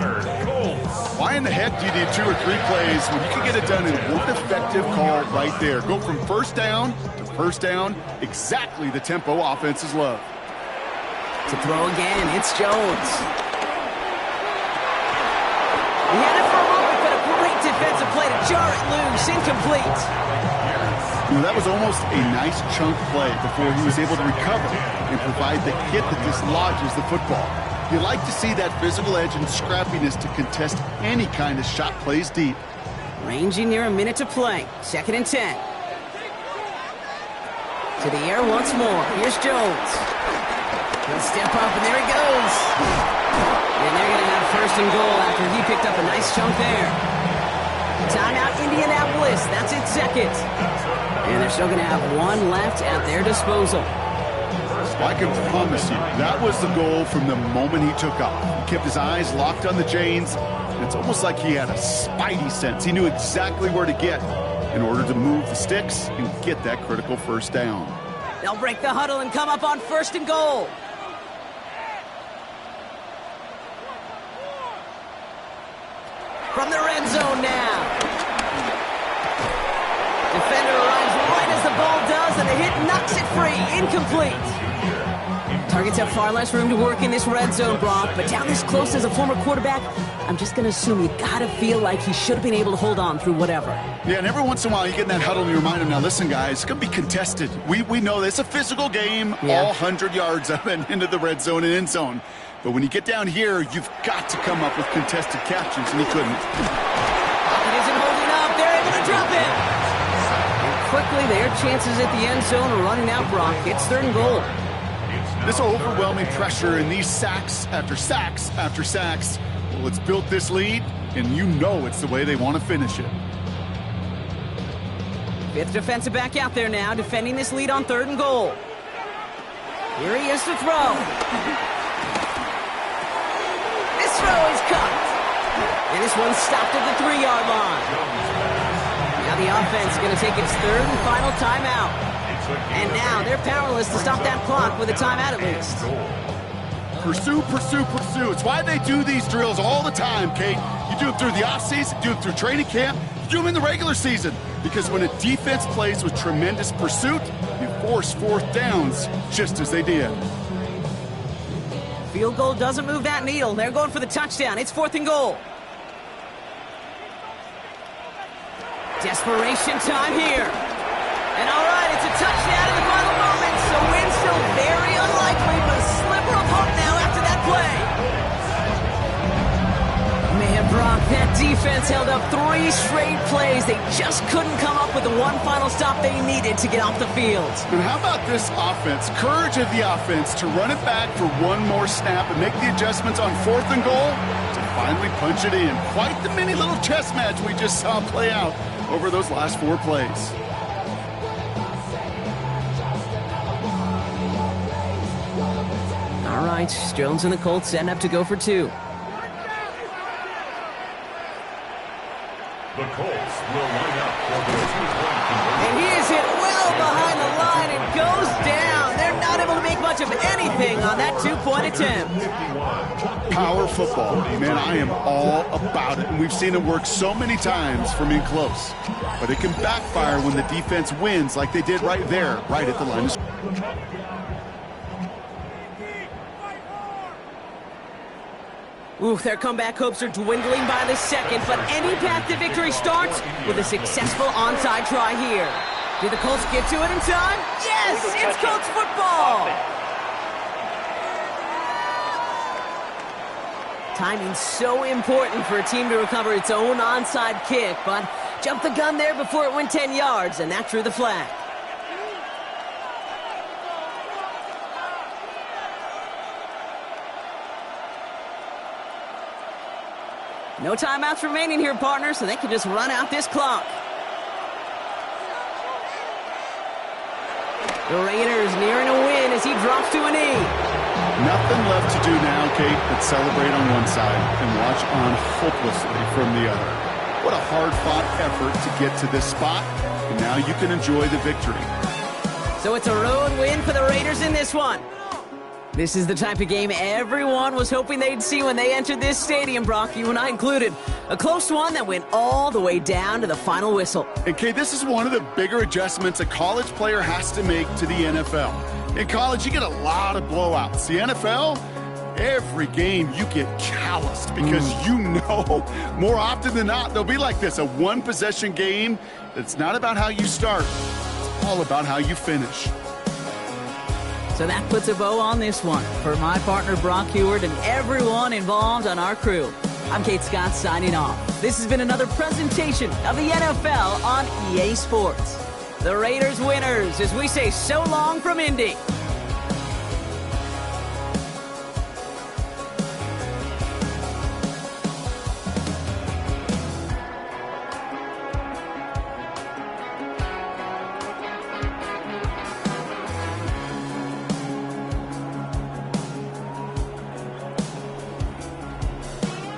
Speaker 2: Why in the heck do you need 2 or 3 plays when you can get it done in one effective call right there? Go from first down to first down, exactly the tempo offenses love.
Speaker 1: To throw again, it's Jones. He had it for a moment, but a great defensive play to jar it loose, incomplete.
Speaker 2: You know, that was almost a nice chunk play before he was able to recover and provide the hit that dislodges the football. You like to see that physical edge and scrappiness to contest any kind of shot plays deep.
Speaker 1: Ranging near a minute to play. Second and 10. To the air once more. Here's Jones. He'll step up, and there he goes. And they're going to have first and goal after he picked up a nice chunk there. Timeout Indianapolis. That's its second. And they're still going to have 1 left at their disposal.
Speaker 2: I can promise you, that was the goal from the moment he took off. He kept his eyes locked on the chains. And it's almost like he had a spidey sense. He knew exactly where to get. in order to move the sticks and get that critical first down.
Speaker 1: They'll break the huddle and come up on 1st and goal. From the red zone now. Defender arrives right as the ball does, and the hit knocks it free. Incomplete. Targets have far less room to work in this red zone, Brock, but down this close as a former quarterback, I'm just going to assume you got to feel like he should have been able to hold on through whatever. Yeah, and every once in a while you get in that huddle and you remind him, now listen, guys, it's going to be contested. We know this. It's a physical game, all 100 yards up and into the red zone and end zone. But when you get down here, you've got to come up with contested catches, and he couldn't. Pocket isn't holding up. They're able to drop it. And quickly, their chances at the end zone are running out, Brock. It's 3rd and goal.
Speaker 2: This overwhelming pressure and these sacks after sacks after sacks, well, it's built this lead, and you know it's the way they want to finish it.
Speaker 1: 5th defensive back out there now, defending this lead on 3rd and goal. Here he is to throw. This throw is cut. And this one's stopped at the 3-yard line. Now the offense is going to take its 3rd and final timeout. And now they're powerless to stop that clock with a timeout at least.
Speaker 2: Pursue, pursue, pursue. It's why they do these drills all the time, Kate. You do it through the offseason, you do it through training camp, you do them in the regular season. Because when a defense plays with tremendous pursuit, you force 4th downs, just as they did.
Speaker 1: Field goal doesn't move that needle. They're going for the touchdown. It's 4th and goal. Desperation time here. And all right, it's a touchdown in the final moments, so win still very unlikely, but a sliver of hope now after that play. Man, Brock, that defense held up 3 straight plays. They just couldn't come up with the one final stop they needed to get off the field.
Speaker 2: And how about this offense? Courage of the offense to run it back for one more snap and make the adjustments on 4th and goal to finally punch it in. Quite the mini little chess match we just saw play out over those last 4 plays.
Speaker 1: All right, Jones and the Colts end up to go for 2.
Speaker 3: The Colts will line up for the 2-point conversion.
Speaker 1: And he is hit well behind the line and goes down. They're not able to make much of anything on that 2-point attempt.
Speaker 2: Power football, man, I am all about it. And we've seen it work so many times from in close. But it can backfire when the defense wins like they did right there, right at the line of scrimmage.
Speaker 1: Ooh, their comeback hopes are dwindling by the second, but any path to victory starts with a successful onside try here. Did the Colts get to it in time? Yes, it's Colts football! Timing's so important for a team to recover its own onside kick, but jumped the gun there before it went 10 yards, and that drew the flag. No timeouts remaining here, partner, so they can just run out this clock. The Raiders nearing a win as he drops to a knee.
Speaker 2: Nothing left to do now, Kate, but celebrate on one side and watch on hopelessly from the other. What a hard-fought effort to get to this spot, and now you can enjoy the victory.
Speaker 1: So it's a road win for the Raiders in this one. This is the type of game everyone was hoping they'd see when they entered this stadium, Brock, you and I included. A close one that went all the way down to the final whistle.
Speaker 2: And, Kate, this is one of the bigger adjustments a college player has to make to the NFL. In college, you get a lot of blowouts. The NFL, every game you get calloused because you know more often than not they'll be like this, a one-possession game. It's not about how you start. It's all about how you finish.
Speaker 1: So that puts a bow on this one. For my partner, Brock Heward, and everyone involved on our crew, I'm Kate Scott signing off. This has been another presentation of the NFL on EA Sports. The Raiders winners as we say so long from Indy.